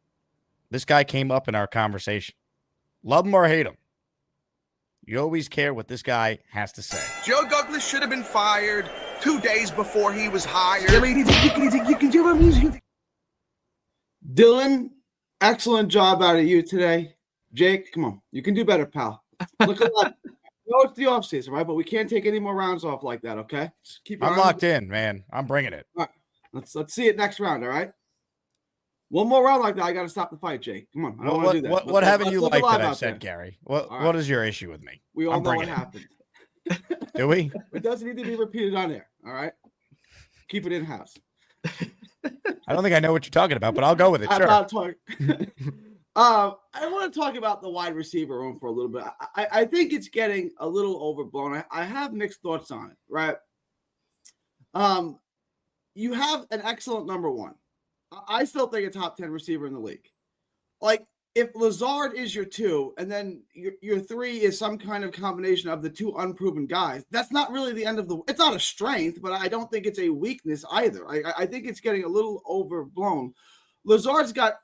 this guy came up in our conversation. Love him or hate him, you always care what this guy has to say. Joe Douglas should have been fired 2 days before he was hired. Dylan, excellent job out of you today. Jake, come on. You can do better, pal. Look at that. No, it's the offseason, right? But we can't take any more rounds off like that, okay? Just keep I'm locked in, man. I'm bringing it. All right. Let's see it next round, all right? One more round like that, I got to stop the fight, Jake. Come on. I don't want to do that. What haven't you liked that I've said, Gary? What is your issue with me? We all know what happened. Do we? It doesn't need to be repeated on air, all right? Keep it in-house. I don't think I know what you're talking about, but I'll go with it. Sure. I want to talk about the wide receiver room for a little bit. I think it's getting a little overblown. I have mixed thoughts on it, right? You have an excellent number one. I still think a top 10 receiver in the league. Like, if Lazard is your 2, and then your 3 is some kind of combination of the 2 unproven guys, that's not really the end of the – it's not a strength, but I don't think it's a weakness either. I think it's getting a little overblown. Lazard's got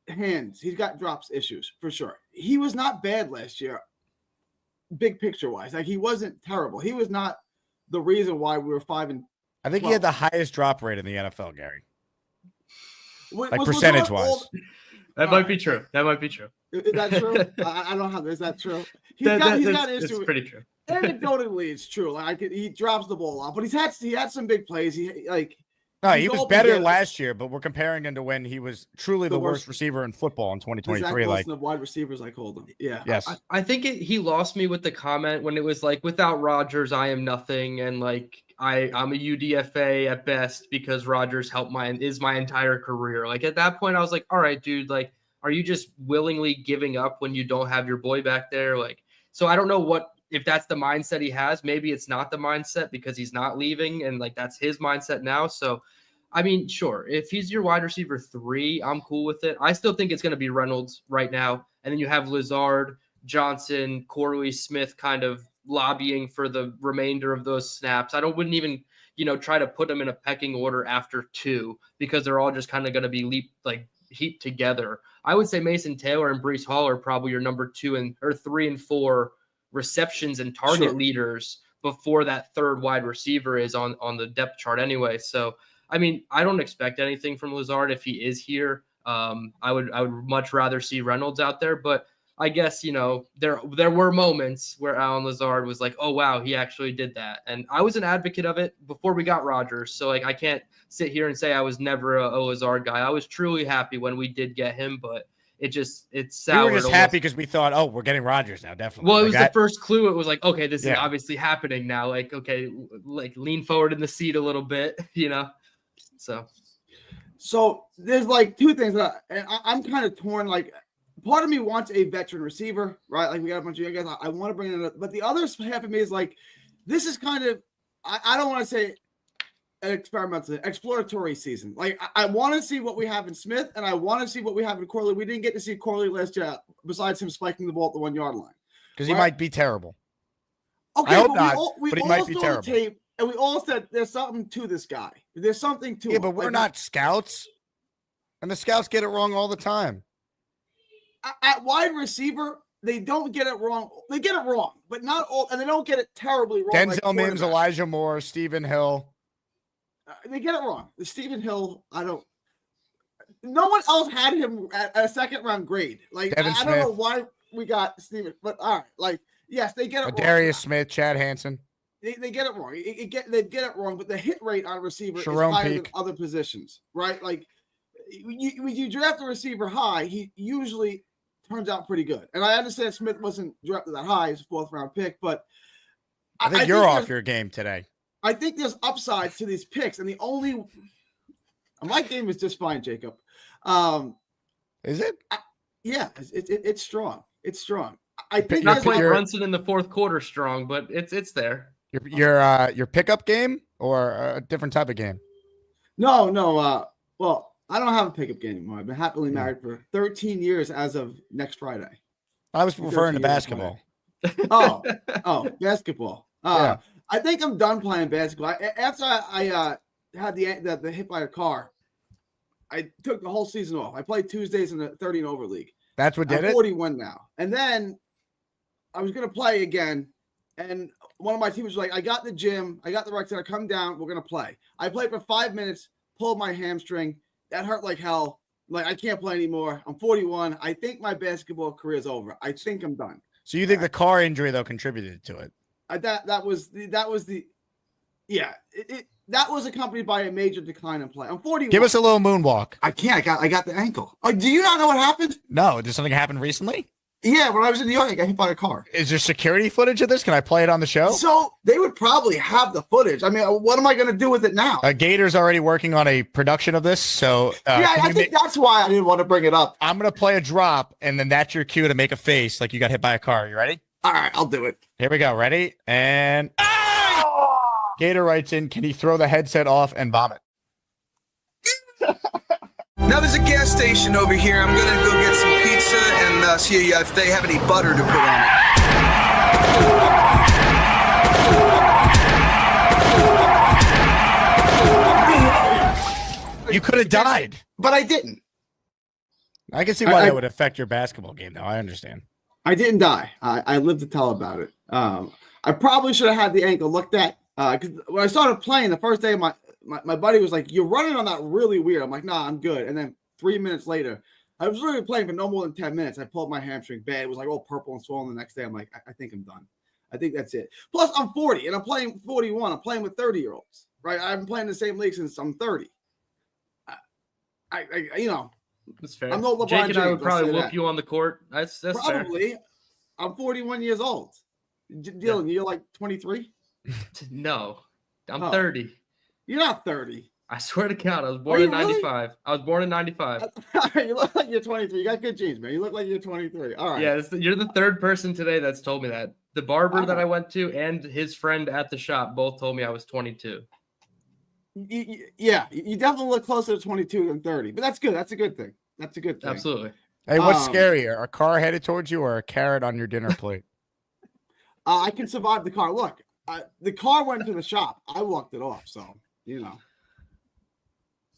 hands. He's got drops issues, for sure. He was not bad last year, big picture-wise. Like, he wasn't terrible. He was not the reason why we were 5-12. I think he had the highest drop rate in the NFL, Gary. Like percentage-wise. That might be true. That might be true. Is that true? I don't know. Is that true? He's got issues. It's pretty true. Anecdotally, it's true. Like, he drops the ball a lot, but he had some big plays. He was better last year, but we're comparing him to when he was truly the worst receiver in football in 2023. Like the wide receivers, I called him. Yeah. Yes. I think he lost me with the comment when it was like, without Rodgers, I am nothing, and like I'm a UDFA at best because Rodgers helped my entire career. Like, at that point, I was like, all right, dude, like, are you just willingly giving up when you don't have your boy back there? Like, so I don't know if that's the mindset he has. Maybe it's not the mindset because he's not leaving, and like that's his mindset now. So, I mean, sure, if he's your wide receiver 3, I'm cool with it. I still think it's going to be Reynolds right now, and then you have Lazard, Johnson, Corley, Smith kind of lobbying for the remainder of those snaps. I wouldn't even, try to put them in a pecking order after 2 because they're all just kind of going to be heaped together. I would say Mason Taylor and Breece Hall are probably your number 2 or 3 and 4 receptions and target leaders before that third wide receiver is on the depth chart anyway. So, I mean, I don't expect anything from Lazard if he is here. I would much rather see Reynolds out there, but I guess, you know, there were moments where Allen Lazard was like, oh, wow, he actually did that. And I was an advocate of it before we got Rodgers. So, like, I can't sit here and say I was never a Lazard guy. I was truly happy when we did get him, but it's soured. We were just happy because we thought, oh, we're getting Rodgers now, definitely. Well, it was the first clue. It was like, okay, this is obviously happening now. Like, okay, like lean forward in the seat a little bit, you know? So there's like two things that I'm kind of torn. Like, part of me wants a veteran receiver, right? Like, we got a bunch of young guys. I want to bring in, but the other half of me is like, this is kind of, I don't want to say an experimental, exploratory season. Like, I want to see what we have in Smith, and I want to see what we have in Corley. We didn't get to see Corley last year, besides him spiking the ball at the 1 yard line. Because he might be terrible. Okay, I hope not, but he might be terrible. Tape, and we all said there's something to this guy. There's something to him. Yeah, but we're not scouts. And the scouts get it wrong all the time. At wide receiver, they don't get it wrong. They get it wrong, but not all, and they don't get it terribly wrong. Denzel Mims, Elijah Moore, Stephen Hill. They get it wrong. The Stephen Hill, no one else had him at a second round grade. Like, I don't know why we got Stephen, but all right. Like, yes, they get it wrong. Darius Smith, Chad Hansen. They get it wrong. They get it wrong, but the hit rate on receiver is Jerome higher Peak. than other positions, right? Like, when you draft a receiver high, he usually turns out pretty good. And I understand Smith wasn't drafted that high as a 4th round pick, but I think you're off your game today. I think there's upsides to these picks, and my game is just fine, Jacob. Is it? Yeah, it's strong. It's strong. I think not playing Brunson in the 4th quarter strong, but it's there. Your pickup game or a different type of game? No. Well, I don't have a pickup game anymore. I've been happily married for 13 years as of next Friday. I was referring to basketball. Oh, basketball. Yeah. I think I'm done playing basketball. After I had the hit by a car, I took the whole season off. I played Tuesdays in the 30 and over league. That's what did it? 41 now. And then I was going to play again. And one of my teammates was like, I got the gym. I got the rec center. Come down. We're going to play. I played for 5 minutes, pulled my hamstring. That hurt like hell. Like, I can't play anymore. I'm 41. I think my basketball career is over. I think I'm done. So you think the car injury, though, contributed to it? That was accompanied by a major decline in play. I'm 41. Give us a little moonwalk. I can't. I got the ankle. Oh, do you not know what happened? No. Did something happen recently? Yeah, when I was in New York, I got hit by a car. Is there security footage of this? Can I play it on the show? So they would probably have the footage. I mean, what am I going to do with it now? Gator's already working on a production of this. So I think that's why I didn't want to bring it up. I'm going to play a drop, and then that's your cue to make a face like you got hit by a car. You ready? All right, I'll do it. Here we go. Ready? And Gator writes in, can he throw the headset off and vomit? Now there's a gas station over here. I'm gonna go get some pizza and see if they have any butter to put on it. You could have died. But I didn't. I can see why that would affect your basketball game, though. I understand. I didn't die. I lived to tell about it. I probably should have had the ankle looked at. Because when I started playing the first day, my buddy was like, "You're running on that really weird." I'm like, "Nah, I'm good." And then 3 minutes later, I was really playing for no more than 10 minutes. I pulled my hamstring bad. It was like all purple and swollen the next day. I'm like, I think I'm done. I think that's it. Plus, I'm 40 and I'm playing 41. I'm playing with 30-year-olds, right? I've been playing in the same league since I'm 30. That's fair. I'm no LeBron Jake and James, I would probably whoop that. you on the court. That's probably. fair. I'm 41 years old. Dylan, you're like 23? No, I'm 30. You're not 30. I swear to God, I was born in 95. I was born in 95. You look like you're 23. You got good genes, man. You look like you're 23. All right. Yeah, you're the third person today that's told me that. The barber that I went to and his friend at the shop both told me I was 22. Yeah, you definitely look closer to 22 than 30, but that's good. That's a good thing. That's a good thing. Absolutely. Hey, what's scarier, a car headed towards you or a carrot on your dinner plate? I can survive the car. Look, the car went to the shop. I walked it off, so you know.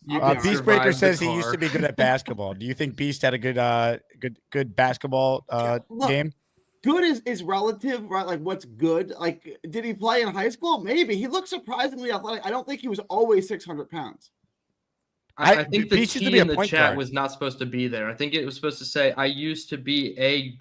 Beastbreaker says he used to be good at basketball. Do you think Beast had a good basketball game? good is relative, right? Like what's good? Like, did he play in high school? Maybe. He looked surprisingly athletic. I don't think he was always 600 pounds. I think the Beast used to T be a in the point chat guard. was not supposed to be there. I think it was supposed to say, I used to be a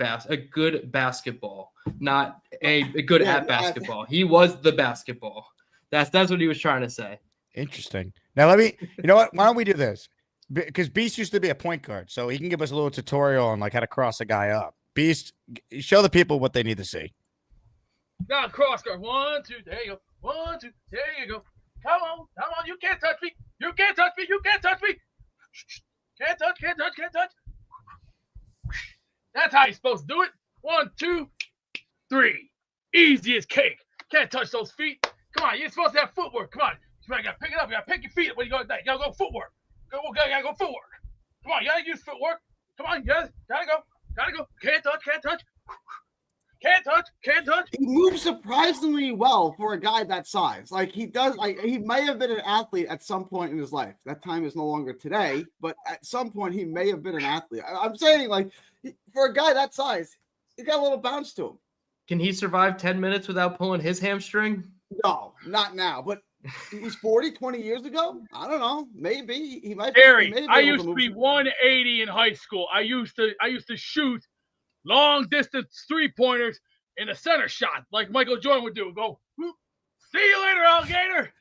good basketball, not a good at basketball. He was the basketball. That's what he was trying to say. Interesting. Now you know what? Why don't we do this? Because Beast used to be a point guard, so he can give us a little tutorial on like how to cross a guy up. Beast, show the people what they need to see. Now cross guard. 1, 2, there you go. 1, 2, there you go. Come on. You can't touch me. You can't touch me. Can't touch. That's how you're supposed to do it. 1, 2, 3. Easy as cake. Can't touch those feet. Come on, you're supposed to have footwork. Come on. You gotta pick it up. You gotta pick your feet up when you go like that. You gotta go footwork. You gotta go footwork. Come on, you gotta use footwork. Come on, you gotta go. Can't touch. Can't touch. He moves surprisingly well for a guy that size. Like he does. Like he may have been an athlete at some point in his life. That time is no longer today, but at some point he may have been an athlete. I'm saying, like, for a guy that size, he got a little bounce to him. Can he survive 10 minutes without pulling his hamstring? No, not now. But he's 40, 20 years ago. I don't know. Maybe he might. Harry, I used to be 180 in high school. I used to shoot long distance 3-pointers in a center shot like Michael Jordan would do. Go, whoop, see you later, alligator.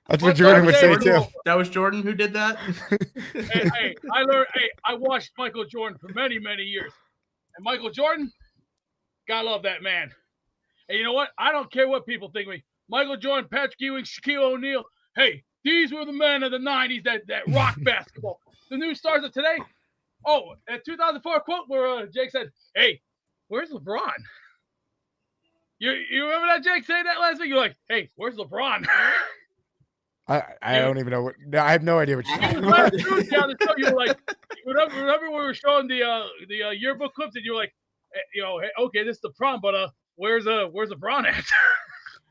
That's what Jordan would say too. That was Jordan who did that. Hey, I learned. Hey, I watched Michael Jordan for many years, and Michael Jordan, gotta love that man. And you know what? I don't care what people think of me. Michael Jordan, Patrick Ewing, Shaquille O'Neal. Hey, these were the men of the 90s that rock basketball. The new stars of today. Oh, that 2004 quote where Jake said, "Hey, where's LeBron?" You remember that Jake saying that last week? You're like, "Hey, where's LeBron?" I don't even know what. No, I have no idea what you're saying. You were like, remember we were showing the yearbook clips, and you were like, hey, okay, this is the prom, but where's LeBron at?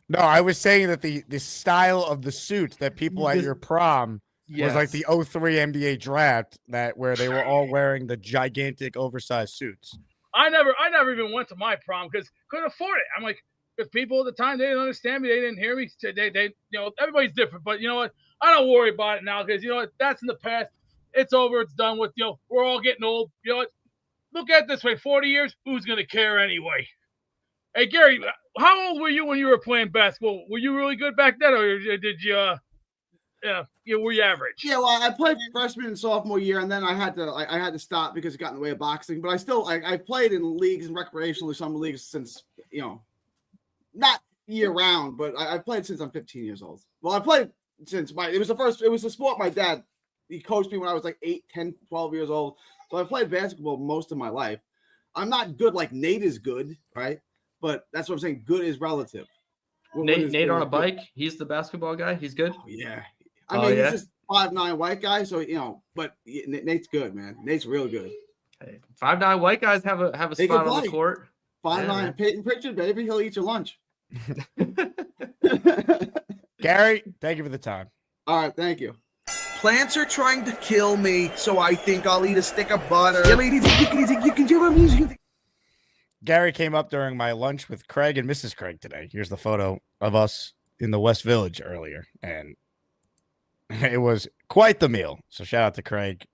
No, I was saying that the style of the suits that people at your prom was like the 03 NBA draft where they were all wearing the gigantic oversized suits. I never even went to my prom because couldn't afford it. I'm like, because people at the time, they didn't understand me, they didn't hear me. They everybody's different, but you know what? I don't worry about it now because you know what? That's in the past. It's over. It's done with. We're all getting old. You know what? Look at it this way: 40 years, who's gonna care anyway? Hey Gary, how old were you when you were playing basketball? Were you really good back then, or did you? Were you average? Yeah, well, I played freshman and sophomore year, and then I had to stop because it got in the way of boxing. But I played in leagues and recreationally some leagues since not year round, but I played since I'm 15 years old. Well, I played since it was the sport my dad, he coached me when I was like 8, 10, 12 years old. So I played basketball most of my life. I'm not good like Nate is good, right? But that's what I'm saying. Good is relative. Nate on a bike. He's the basketball guy. He's good. Oh, yeah. I mean, he's just 5'9" white guy. So, but Nate's good, man. Nate's real good. Hey, 5'9" white guys have a spot on the court. 5'9" Peyton Pritchard, baby. He'll eat your lunch. Gary, thank you for the time. All right. Thank you. Plants are trying to kill me, so I think I'll eat a stick of butter. Gary came up during my lunch with Craig and Mrs. Craig today. Here's the photo of us in the West Village earlier, and it was quite the meal. So shout out to Craig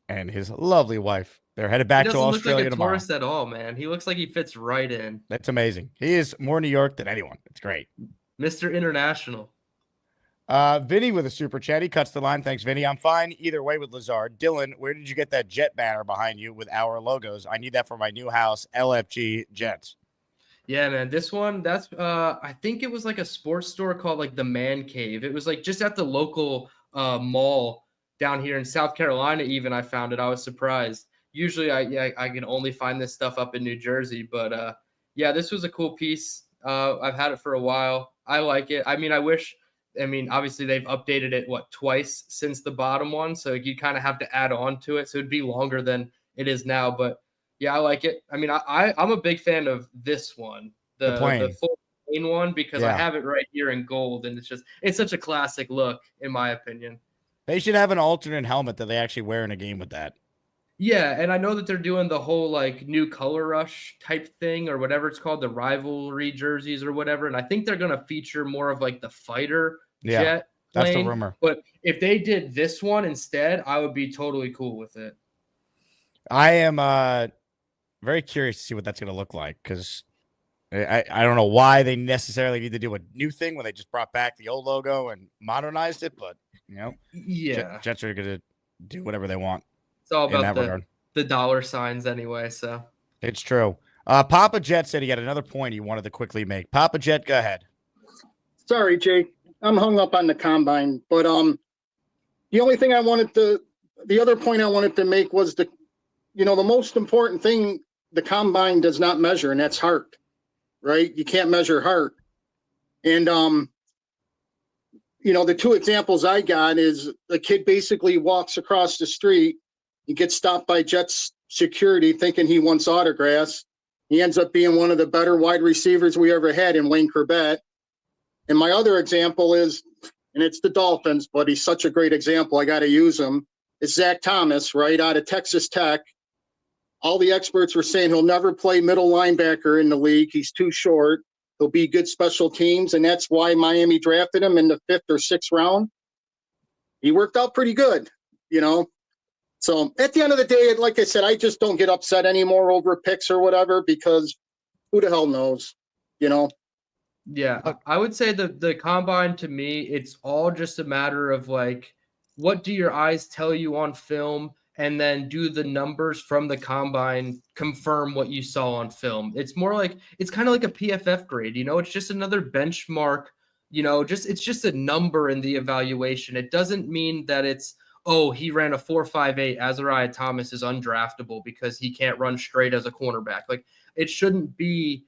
and his lovely wife. They're headed back to Australia look like a tomorrow. tourist at all, man. He looks like he fits right in. That's amazing. He is more New York than anyone. It's great. Mr. International. Vinny with a super chat. He cuts the line. Thanks, Vinny. I'm fine either way with Lazard. Dylan, where did you get that jet banner behind you with our logos? I need that for my new house, LFG Jets. Yeah, man. This one, that's I think it was like a sports store called like the Man Cave. It was like just at the local mall down here in South Carolina. Even I found it. I was surprised. Usually I can only find this stuff up in New Jersey, but yeah, this was a cool piece. I've had it for a while. I like it. I mean, obviously they've updated it twice since the bottom one, so you kind of have to add on to it, so it'd be longer than it is now. But yeah, I like it. I mean, I'm a big fan of this one, the full plain one, because I have it right here in gold, and it's such a classic look, in my opinion. They should have an alternate helmet that they actually wear in a game with that. Yeah, and I know that they're doing the whole like new color rush type thing or whatever it's called, the rivalry jerseys or whatever. And I think they're gonna feature more of like the fighter Yeah, jet that's the plane. rumor. But if they did this one instead, I would be totally cool with it. I am very curious to see what that's going to look like because I don't know why they necessarily need to do a new thing when they just brought back the old logo and modernized it, but Yeah, Jets are going to do whatever they want. It's all in about that regard. the dollar signs anyway. So It's true. Papa Jet said he had another point he wanted to quickly make. Papa Jet, go ahead. Sorry, Jake. I'm hung up on the combine, but the only thing the other point I wanted to make was the most important thing the combine does not measure, and that's heart, right? You can't measure heart. And the two examples I got is the kid basically walks across the street, he gets stopped by Jets security thinking he wants autographs. He ends up being one of the better wide receivers we ever had in Wayne Corbett. And my other example is, and it's the Dolphins, but he's such a great example, I got to use him. It's Zach Thomas, right, out of Texas Tech. All the experts were saying he'll never play middle linebacker in the league. He's too short. He'll be good special teams, and that's why Miami drafted him in the 5th or 6th round. He worked out pretty good, So at the end of the day, like I said, I just don't get upset anymore over picks or whatever because who the hell knows, Yeah, I would say the combine to me, it's all just a matter of like, what do your eyes tell you on film? And then do the numbers from the combine confirm what you saw on film? It's more like, it's kind of like a PFF grade, it's just another benchmark, it's just a number in the evaluation. It doesn't mean that it's, oh, he ran a 4.58. Azariah Thomas is undraftable because he can't run straight as a cornerback. Like, it shouldn't be,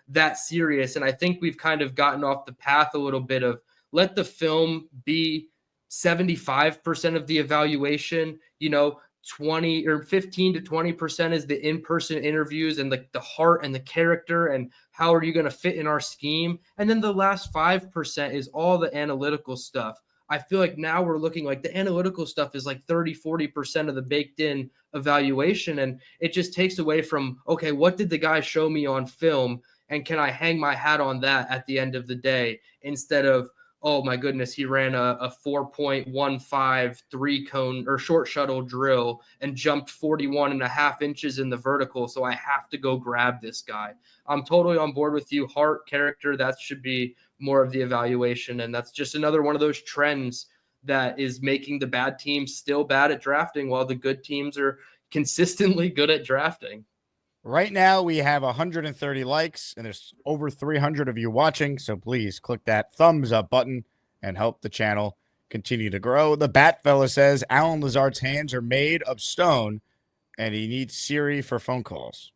that serious. And I think we've kind of gotten off the path a little bit of let the film be 75% of the evaluation, 20 or 15 to 20% is the in-person interviews and the heart and the character and how are you going to fit in our scheme. And then the last 5% is all the analytical stuff. I feel like now we're looking like the analytical stuff is like 30-40% of the baked in evaluation. And it just takes away from, okay, what did the guy show me on film? And can I hang my hat on that at the end of the day instead of, oh my goodness, he ran a 4.15 3-cone or short shuttle drill and jumped 41.5 inches in the vertical. So I have to go grab this guy. I'm totally on board with you. Heart, character, that should be more of the evaluation. And that's just another one of those trends that is making the bad teams still bad at drafting while the good teams are consistently good at drafting. Right now, we have 130 likes, and there's over 300 of you watching, so please click that thumbs up button and help the channel continue to grow. The Bat Fella says Allan Lazard's hands are made of stone, and he needs Siri for phone calls.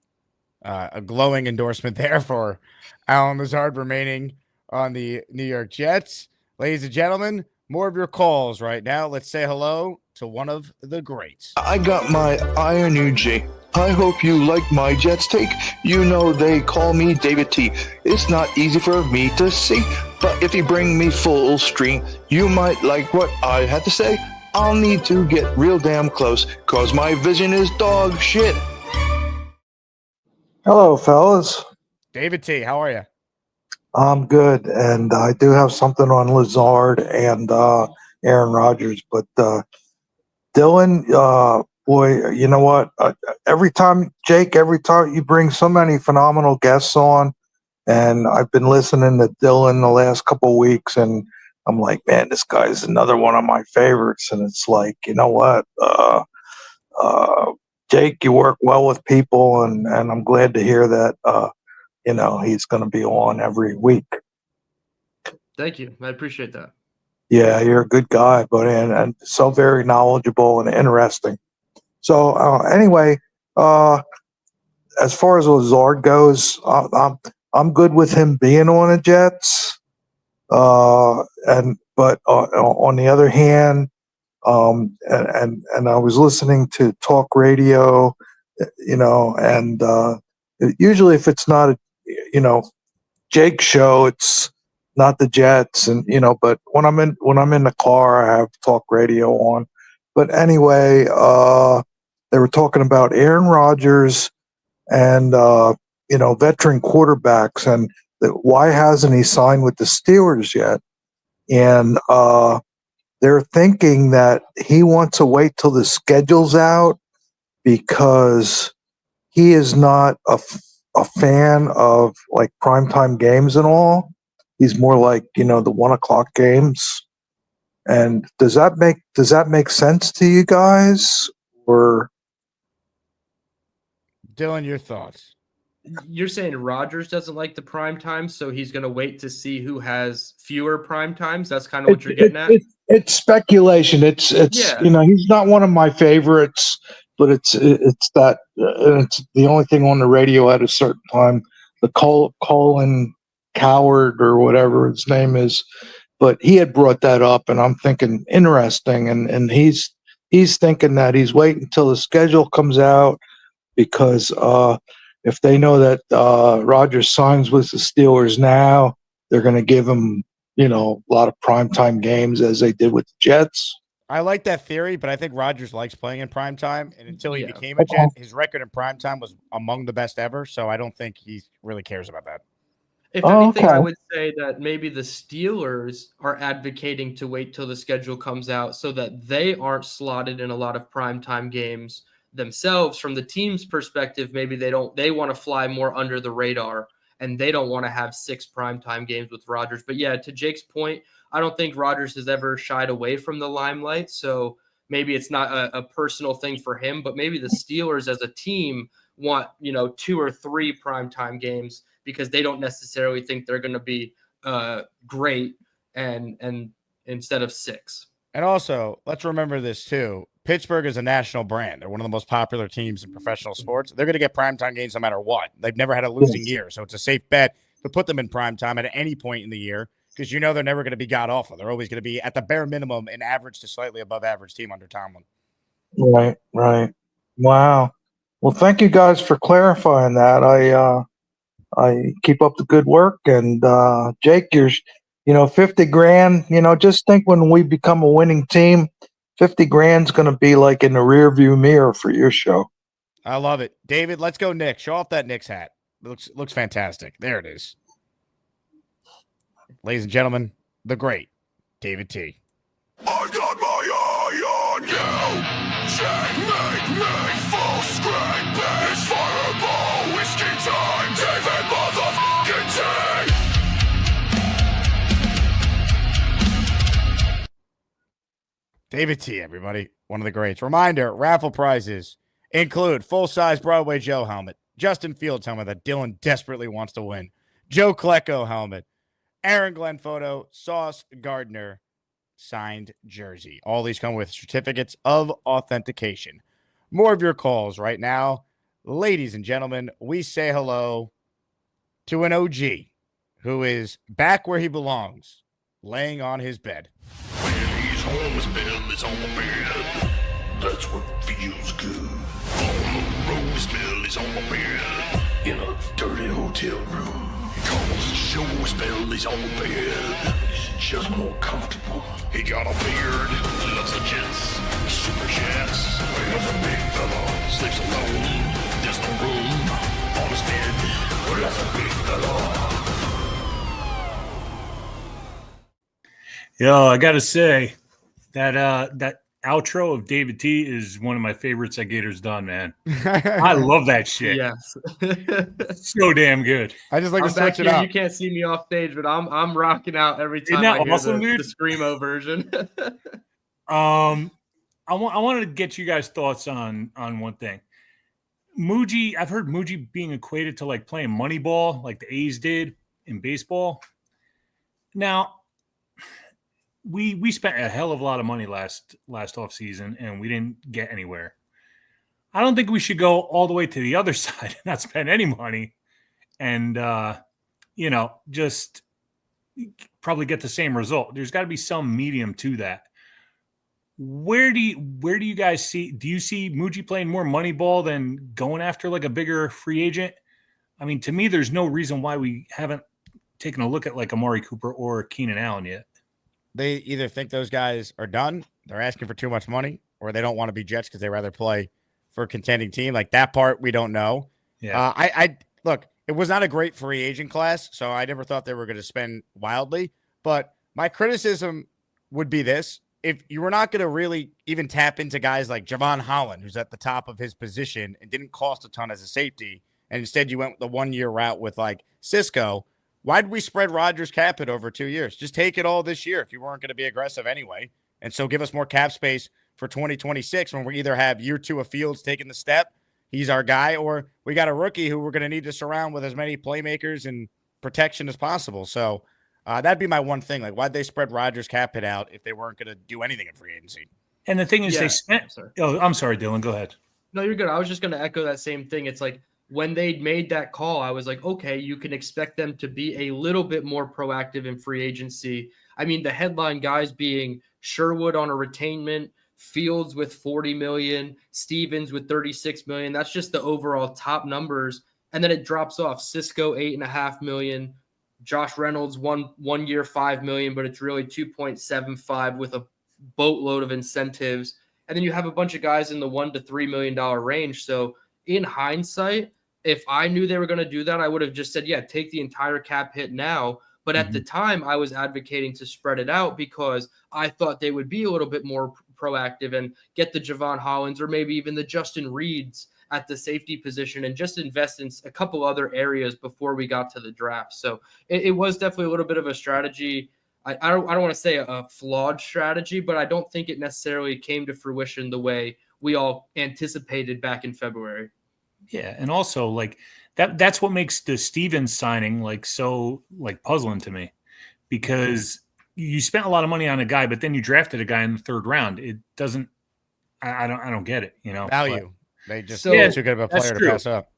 A glowing endorsement there for Allan Lazard remaining on the New York Jets. Ladies and gentlemen, more of your calls right now. Let's say hello to one of the greats. I got my Iron UG. I hope you like my Jets take. They call me David T. It's not easy for me to see, but if you bring me full stream, you might like what I had to say. I'll need to get real damn close, cause my vision is dog shit. Hello, fellas. David T, how are you? I'm good, and I do have something on Lazard and Aaron Rodgers, but Dylan, boy, you know what? Every time you bring so many phenomenal guests on, and I've been listening to Dylan the last couple of weeks, and I'm like, man, this guy's another one of my favorites. And it's like, you know what? Jake, you work well with people, and I'm glad to hear that, he's going to be on every week. Thank you. I appreciate that. Yeah, you're a good guy, but and so very knowledgeable and interesting. So anyway, as far as Lazard goes, I'm good with him being on the Jets. But on the other hand, and I was listening to talk radio, and usually if it's not a Jake's show, it's not the Jets, and but when I'm in the car, I have talk radio on. But anyway, they were talking about Aaron Rodgers and veteran quarterbacks, and why hasn't he signed with the Steelers yet? And they're thinking that he wants to wait till the schedule's out because he is not a fan of like primetime games and all. He's more like, the 1:00 games. And does that make sense to you guys? Or Dylan, your thoughts? You're saying Rodgers doesn't like the prime time, so he's going to wait to see who has fewer prime times. That's kind of what you're getting at. It's speculation. It's he's not one of my favorites, but it's that it's the only thing on the radio at a certain time. The Colin Coward or whatever his name is, but he had brought that up, and I'm thinking interesting, and he's thinking that he's waiting until the schedule comes out because if they know that Rodgers signs with the Steelers now, they're going to give him, a lot of primetime games as they did with the Jets. I like that theory, but I think Rodgers likes playing in primetime. And until he became a Jet, his record in primetime was among the best ever. So I don't think he really cares about that. If anything, I would say that maybe the Steelers are advocating to wait till the schedule comes out so that they aren't slotted in a lot of primetime games themselves. From the team's perspective, maybe they want to fly more under the radar and they don't want to have 6 primetime games with Rodgers. But yeah, to Jake's point, I don't think Rodgers has ever shied away from the limelight. So maybe it's not a personal thing for him, but maybe the Steelers as a team want, 2 or 3 primetime games because they don't necessarily think they're going to be great and instead of 6. And also, let's remember this too. Pittsburgh is a national brand. They're one of the most popular teams in professional sports. They're going to get primetime games no matter what. They've never had a losing year, so it's a safe bet to put them in primetime at any point in the year because they're never going to be god awful. They're always going to be at the bare minimum an average to slightly above average team under Tomlin. Right. Wow. Well, thank you guys for clarifying that. I keep up the good work, and Jake, you're 50 grand. Just think when we become a winning team, 50 grand's going to be like in the rear view mirror for your show. I love it. David, let's go Knicks. Show off that Knicks hat. It looks fantastic. There it is. Ladies and gentlemen, the great David T. I got my eye on you. Checkmate me full screen. It's fireball whiskey time. David motherfucking T. David T, everybody. One of the greats. Reminder, raffle prizes include full-size Broadway Joe helmet, Justin Fields helmet that Dylan desperately wants to win, Joe Klecko helmet, Aaron Glenn photo, Sauce Gardner signed jersey. All these come with certificates of authentication. More of your calls right now. Ladies and gentlemen, we say hello to an OG who is back where he belongs, laying on his bed. Home is bed, is on the bed. That's what feels good. On the road, his bell is on the bed. In a dirty hotel room. He calls the show, his bell is on the bed. He's just more comfortable. He got a beard, loves the jets, super chats. He's a big fella, sleeps alone. There's no room on his bed. That's a big fella. Yo, I gotta say, that outro of David T is one of my favorites that Gator's done, man. I love that shit. Yes. So damn good. I just like I'm to switch it here. up. You can't see me off stage, but I'm rocking out every time that I hear awesome, the dude? Screamo version. I wanted to get you guys' thoughts on one thing. Muji, I've heard Muji being equated to like playing Moneyball, like the A's did in baseball. Now, we spent a hell of a lot of money last offseason, and we didn't get anywhere. I don't think we should go all the way to the other side and not spend any money and, just probably get the same result. There's got to be some medium to that. Where do you guys see? Do you see Muji playing more money ball than going after like a bigger free agent? I mean, to me, there's no reason why we haven't taken a look at like Amari Cooper or Keenan Allen yet. They either think those guys are done, they're asking for too much money, or they don't want to be Jets because they rather play for a contending team. Like that part, we don't know. Yeah. I look, it was not a great free agent class, so I never thought they were going to spend wildly. But my criticism would be this. If you were not going to really even tap into guys like Javon Holland, who's at the top of his position and didn't cost a ton as a safety, and instead you went the 1 year route with like Cisco, why did we spread Rodgers' cap hit over 2 years? Just take it all this year if you weren't going to be aggressive anyway. And so give us more cap space for 2026 when we either have year 2 of Fields taking the step, he's our guy, or we got a rookie who we're going to need to surround with as many playmakers and protection as possible. So that'd be my one thing. Like, why'd they spread Rodgers' cap hit out if they weren't going to do anything in free agency? And the thing is, they spent. Oh, I'm sorry, Dylan. Go ahead. No, you're good. I was just going to echo that same thing. It's like when they made that call, I was like, okay, you can expect them to be a little bit more proactive in free agency. I mean, the headline guys being Sherwood on a retainment, Fields with 40 million, Stevens with 36 million. That's just the overall top numbers. And then it drops off. Cisco, 8.5 million. Josh Reynolds, one year, 5 million, but it's really 2.75 with a boatload of incentives. And then you have a bunch of guys in the $1 to $3 million range. So in hindsight, if I knew they were going to do that, I would have just said, yeah, take the entire cap hit now. But at the time, I was advocating to spread it out because I thought they would be a little bit more proactive and get the Javon Hollands or maybe even the Justin Reeds at the safety position and just invest in a couple other areas before we got to the draft. So it was definitely a little bit of a strategy. I don't want to say a flawed strategy, but I don't think it necessarily came to fruition the way we all anticipated back in February. Yeah, and also like that's what makes the Stevens signing like so like puzzling to me, because you spent a lot of money on a guy, but then you drafted a guy in the 3rd round. It doesn't. I don't get it. You know, value. They just too good of a player to pass up.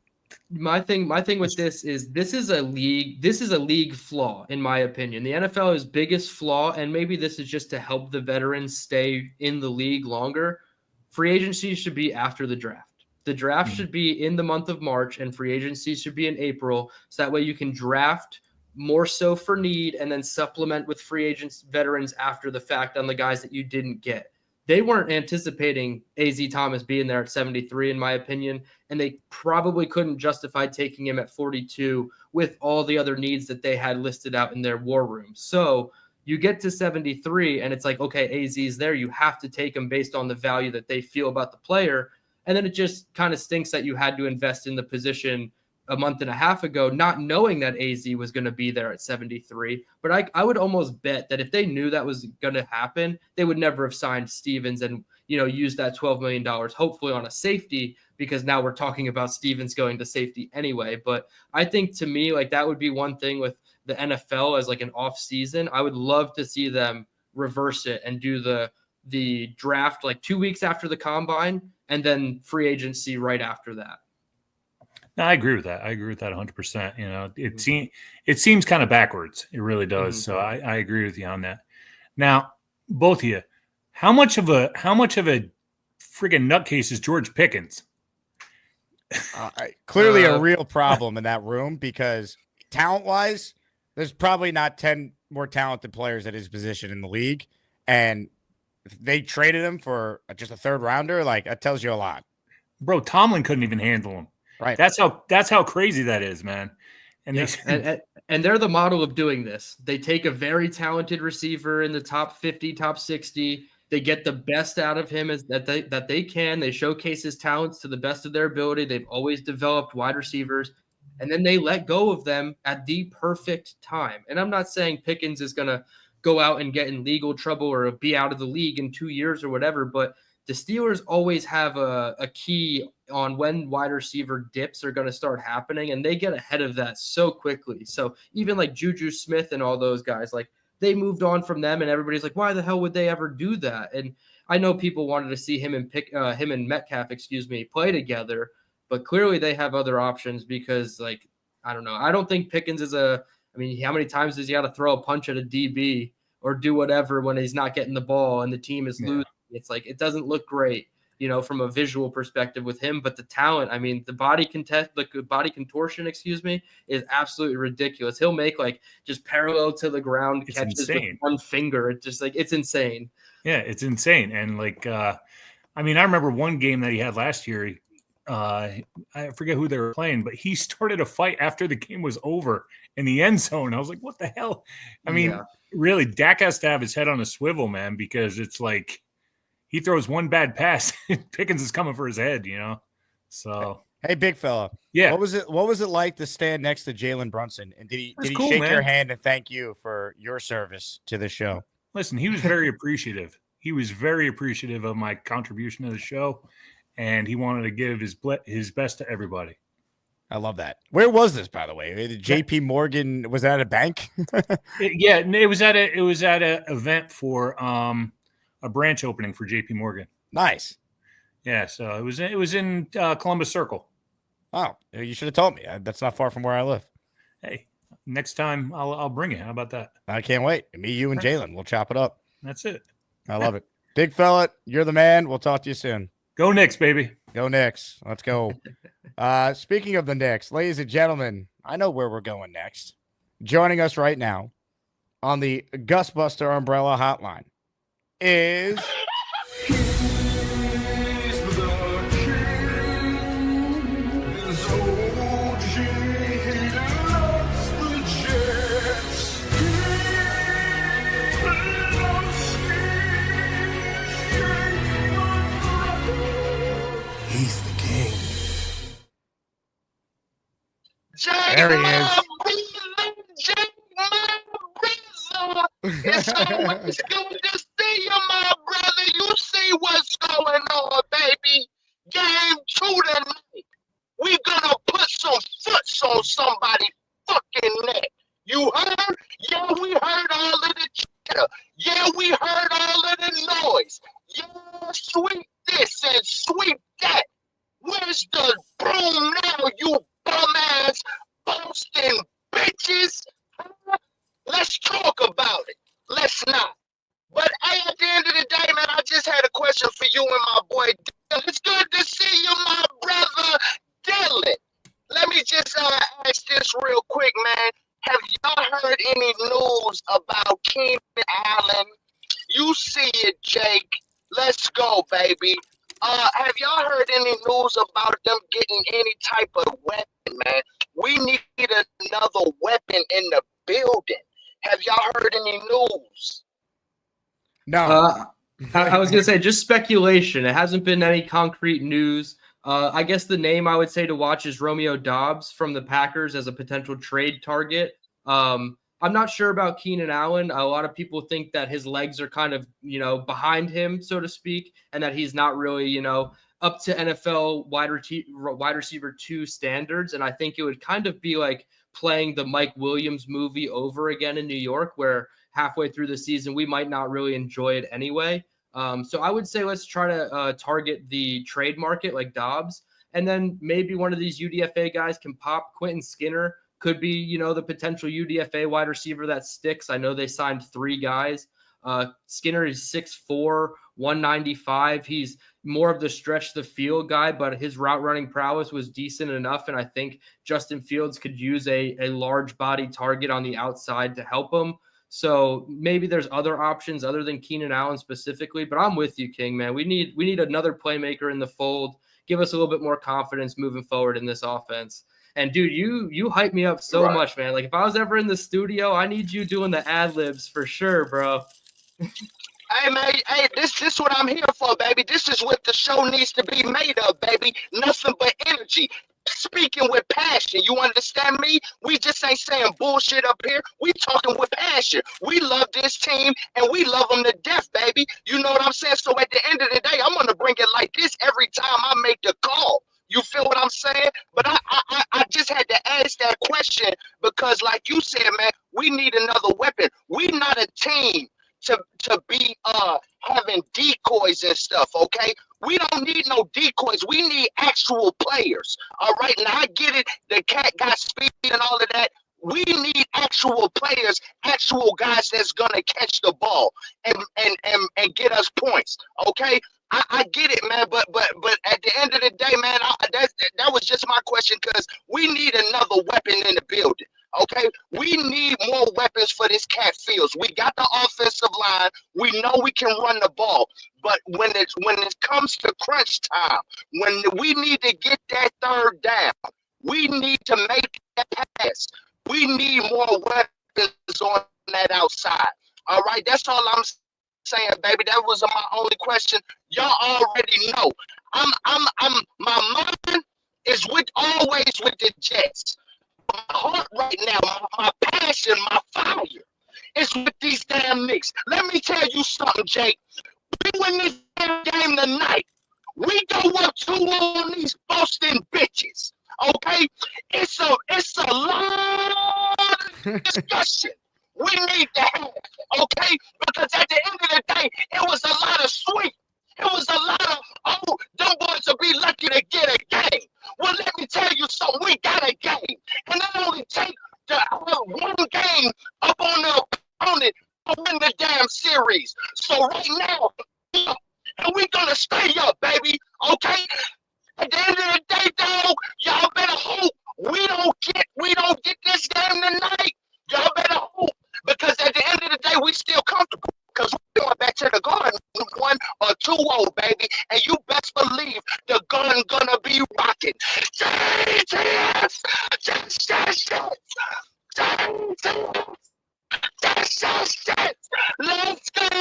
My thing with this is a league flaw, in my opinion. The NFL's biggest flaw, and maybe this is just to help the veterans stay in the league longer. Free agency should be after the draft. The draft should be in the month of March, and free agency should be in April. So that way you can draft more so for need and then supplement with free agents, veterans after the fact on the guys that you didn't get. They weren't anticipating AZ Thomas being there at 73, in my opinion, and they probably couldn't justify taking him at 42 with all the other needs that they had listed out in their war room. So you get to 73, and it's like, okay, AZ's there. You have to take him based on the value that they feel about the player. And then it just kind of stinks that you had to invest in the position a month and a half ago, not knowing that AZ was going to be there at 73. But I would almost bet that if they knew that was going to happen, they would never have signed Stevens and, used that $12 million, hopefully on a safety, because now we're talking about Stevens going to safety anyway. But I think to me, like that would be one thing with the NFL as like an off season. I would love to see them reverse it and do the draft like 2 weeks after the combine and then free agency right after that. No, I agree with that. I agree with that 100%. It seems kind of backwards. It really does. Mm-hmm. So I agree with you on that. Now, both of you, how much of a friggin' nutcase is George Pickens? Clearly a real problem in that room, because talent-wise, there's probably not 10 more talented players at his position in the league. And if they traded him for just a 3rd rounder, like that tells you a lot. Bro, Tomlin couldn't even handle him. Right. That's how crazy that is, man. And and they're the model of doing this. They take a very talented receiver in the top 50, top 60. They get the best out of him that they can. They showcase his talents to the best of their ability. They've always developed wide receivers, and then they let go of them at the perfect time. And I'm not saying Pickens is going to go out and get in legal trouble or be out of the league in 2 years or whatever, but the Steelers always have a key on when wide receiver dips are going to start happening, and they get ahead of that so quickly. So even like Juju Smith and all those guys, like they moved on from them, and everybody's like, why the hell would they ever do that? And I know people wanted to see him and Metcalf, play together, but clearly they have other options because, like, I don't know. I don't think Pickens is how many times does he got to throw a punch at a DB or do whatever when he's not getting the ball and the team is losing? It's like, it doesn't look great, from a visual perspective with him, but the talent, the body contortion, is absolutely ridiculous. He'll make like just parallel to the ground catches with one finger. It's just like, it's insane. Yeah, it's insane. And like, I remember one game that he had last year, I forget who they were playing, but he started a fight after the game was over in the end zone. I was like, what the hell? I mean, really, Dak has to have his head on a swivel, man, because it's like he throws one bad pass, Pickens is coming for his head, you know? So hey, big fella. Yeah. What was it like to stand next to Jalen Brunson? And did he cool, shake man. your hand and thank you for your service to the show? Listen, he was very appreciative. He was very appreciative of my contribution to the show, and he wanted to give his best to everybody. I love that. Where was this, by the way? JP Morgan, was that a bank? It was at a event for a branch opening for JP Morgan. Nice. Yeah, so it was in Columbus Circle. Oh, you should have told me. That's not far from where I live. Hey, next time I'll bring it. How about that? I can't wait. Me, you, and Jalen. We'll chop it up. That's it. I love it. Big fella, you're the man. We'll talk to you soon. Go Knicks, baby. Go Knicks. Let's go. Speaking of the Knicks, ladies and gentlemen, I know where we're going next. Joining us right now on the GustBuster Umbrella Hotline is... He's the king. There he is. It's always good to see you, my brother. You see what's going on, baby. Game 2 tonight. We gonna put some foots on somebody's fucking neck. You heard? Yeah, we heard all of the chatter. Yeah, we heard all of the noise. Yeah, sweep this and sweep that. Where's the broom now, you bum-ass Boston bitches? Let's talk about it. Let's not. But hey, at the end of the day, man, I just had a question for you and my boy Dylan. It's good to see you, my brother Dylan. Let me just ask this real quick, man. Have y'all heard any news about Keenan Allen? You see it, Jake. Let's go, baby. Have y'all heard any news about them getting any type of weapon, man? We need another weapon in the building. Have y'all heard any news? No. I was going to say just speculation. It hasn't been any concrete news. I guess the name I would say to watch is Romeo Doubs from the Packers as a potential trade target. I'm not sure about Keenan Allen. A lot of people think that his legs are kind of, behind him, so to speak, and that he's not really, up to NFL wide receiver 2 standards. And I think it would kind of be like playing the Mike Williams movie over again in New York, where halfway through the season, we might not really enjoy it anyway. So I would say let's try to target the trade market like Dobbs. And then maybe one of these UDFA guys can pop. Quentin Skinner could be, the potential UDFA wide receiver that sticks. I know they signed 3 guys. Skinner is 6'4", 195. He's more of the stretch the field guy, but his route running prowess was decent enough. And I think Justin Fields could use a large body target on the outside to help him. So maybe there's other options other than Keenan Allen specifically, but I'm with you, King, man. We need another playmaker in the fold. Give us a little bit more confidence moving forward in this offense. And dude, you hype me up so much, man. Like if I was ever in the studio, I need you doing the ad libs for sure, bro. Hey man, this is what I'm here for, baby. This is what the show needs to be made of, baby. Nothing but energy. Speaking with passion. You understand me? We just ain't saying bullshit up here. We talking with passion. We love this team and we love them to death, baby. You know what I'm saying? So at the end of the day, I'm gonna bring it like this every time I make the call. You feel what I'm saying? But I just had to ask that question because, like you said, man, we need another weapon. We not a team to be having decoys and stuff, okay? We don't need no decoys. We need actual players. All right. Now I get it. The cat got speed and all of that. We need actual players, actual guys that's gonna catch the ball and get us points. Okay. I get it, man, but at the end of the day, man, that was just my question because we need another weapon in the building. Okay, we need more weapons for this cat Fields. We got the offensive line. We know we can run the ball, but when it comes to crunch time, when we need to get that third down, we need to make that pass. We need more weapons on that outside. All right, that's all I'm saying, baby. That was my only question. Y'all already know. My mind is always with the Jets. My heart right now, my passion, my fire is with these damn Knicks. Let me tell you something, Jake. We win this damn game tonight. We go up 2-1 on these Boston bitches. Okay? It's a lot of discussion we need to have. Okay? Because at the end of the day, it was a lot of sweet. It was a lot of, them boys will be lucky to get a game. Well, let me tell you something. We got a game. And it only take one game up on the opponent to win the damn series. So right now, and we're going to stay up, baby. Okay? At the end of the day, dog, y'all better hope we don't get this game tonight. Y'all better hope. Because at the end of the day, we still comfortable. Because we're going back to the garden 1 or 2-0, baby. And you best believe the gun gonna be rocking. Yes! Let's go Knicks!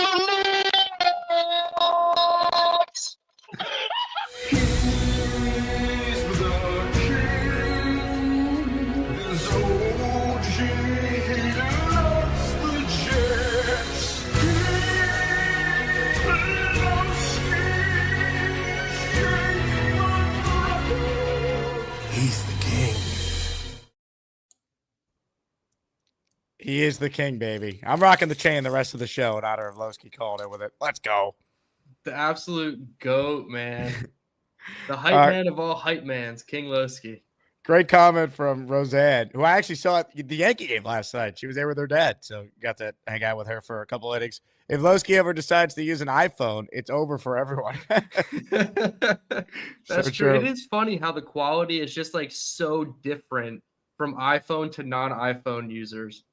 He is the king, baby. I'm rocking the chain the rest of the show, and Otter Orlovsky called it with it. Let's go. The absolute GOAT, man. The hype man of all hype mans, King Lowski. Great comment from Roseanne, who I actually saw at the Yankee game last night. She was there with her dad, so got to hang out with her for a couple innings. If Lowski ever decides to use an iPhone, it's over for everyone. That's true. It is funny how the quality is just like so different from iPhone to non-iPhone users.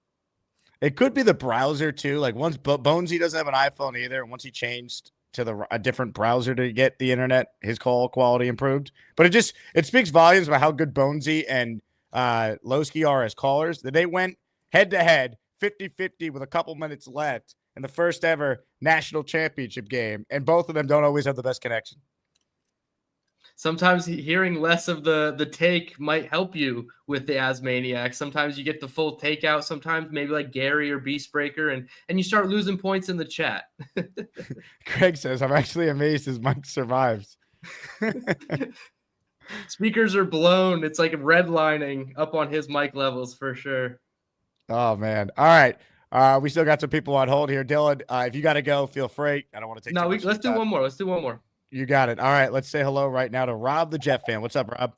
It could be the browser too. Like once Bonesy doesn't have an iPhone either, and once he changed to a different browser to get the internet, his call quality improved. But it speaks volumes about how good Bonesy and Lowski are as callers. That they went head to head, 50-50 with a couple minutes left in the first ever national championship game, and both of them don't always have the best connection. Sometimes hearing less of the take might help you with the Asmaniacs. Sometimes you get the full takeout. Sometimes maybe like Gary or Beastbreaker, and you start losing points in the chat. Craig says, I'm actually amazed his mic survives. Speakers are blown. It's like redlining up on his mic levels for sure. Oh, man. All right. We still got some people on hold here. Dylan, if you got to go, feel free. I don't want to take let's do one more. Let's do one more. You got it. All right, let's say hello right now to Rob, the Jet fan. What's up, Rob?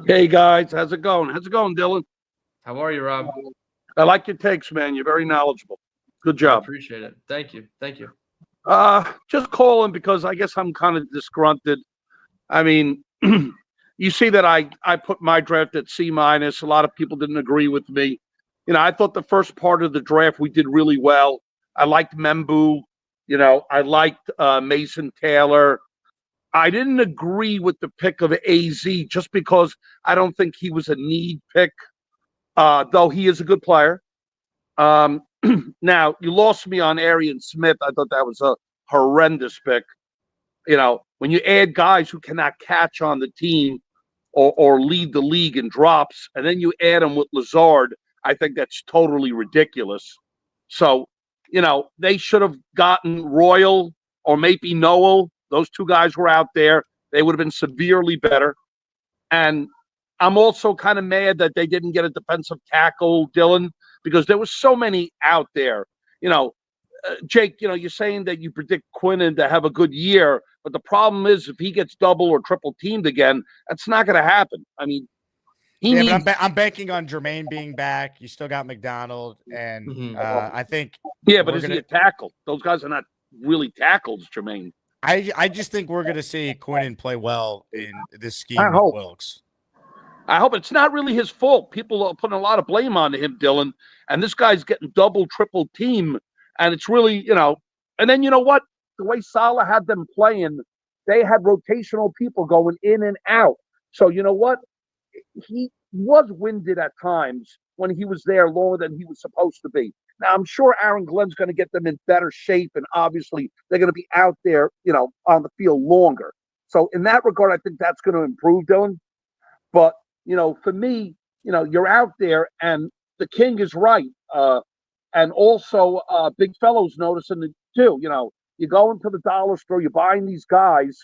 Hey, guys. How's it going? How's it going, Dylan? How are you, Rob? I like your takes, man. You're very knowledgeable. Good job. I appreciate it. Thank you. Thank you. Just calling because I guess I'm kind of disgruntled. I mean, you see that I put my draft at C-. A lot of people didn't agree with me. You know, I thought the first part of the draft we did really well. I liked Membu. You know, I liked Mason Taylor. I didn't agree with the pick of AZ just because I don't think he was a need pick, though he is a good player. Now, you lost me on Arian Smith. I thought that was a horrendous pick. You know, when you add guys who cannot catch on the team or lead the league in drops, and then you add them with Lazard, I think that's totally ridiculous. So, you know, they should have gotten Royal or maybe Noel. Those two guys were out there. They would have been severely better. And I'm also kind of mad that they didn't get a defensive tackle, Dylan, because there was so many out there. You know, Jake, you know, you're saying that you predict Quinnen to have a good year, but the problem is if he gets double or triple teamed again, that's not going to happen. I mean, but I'm banking on Jermaine being back. You still got McDonald, and I think. Yeah, but is he a tackle? Those guys are not really tackles, Jermaine. I just think we're going to see Quinnen play well in this scheme I with hope. Wilkes. I hope it's not really his fault. People are putting a lot of blame on him, Dylan, and this guy's getting double, triple team, and it's really, and then you know what? The way Salah had them playing, they had rotational people going in and out. So you know what? He was winded at times when he was there longer than he was supposed to be. Now, I'm sure Aaron Glenn's going to get them in better shape, and obviously they're going to be out there, on the field longer. So in that regard, I think that's going to improve, Dylan. But, for me, you're out there, and the king is right. And also, big fellows noticing it too. You go into the dollar store, you're buying these guys,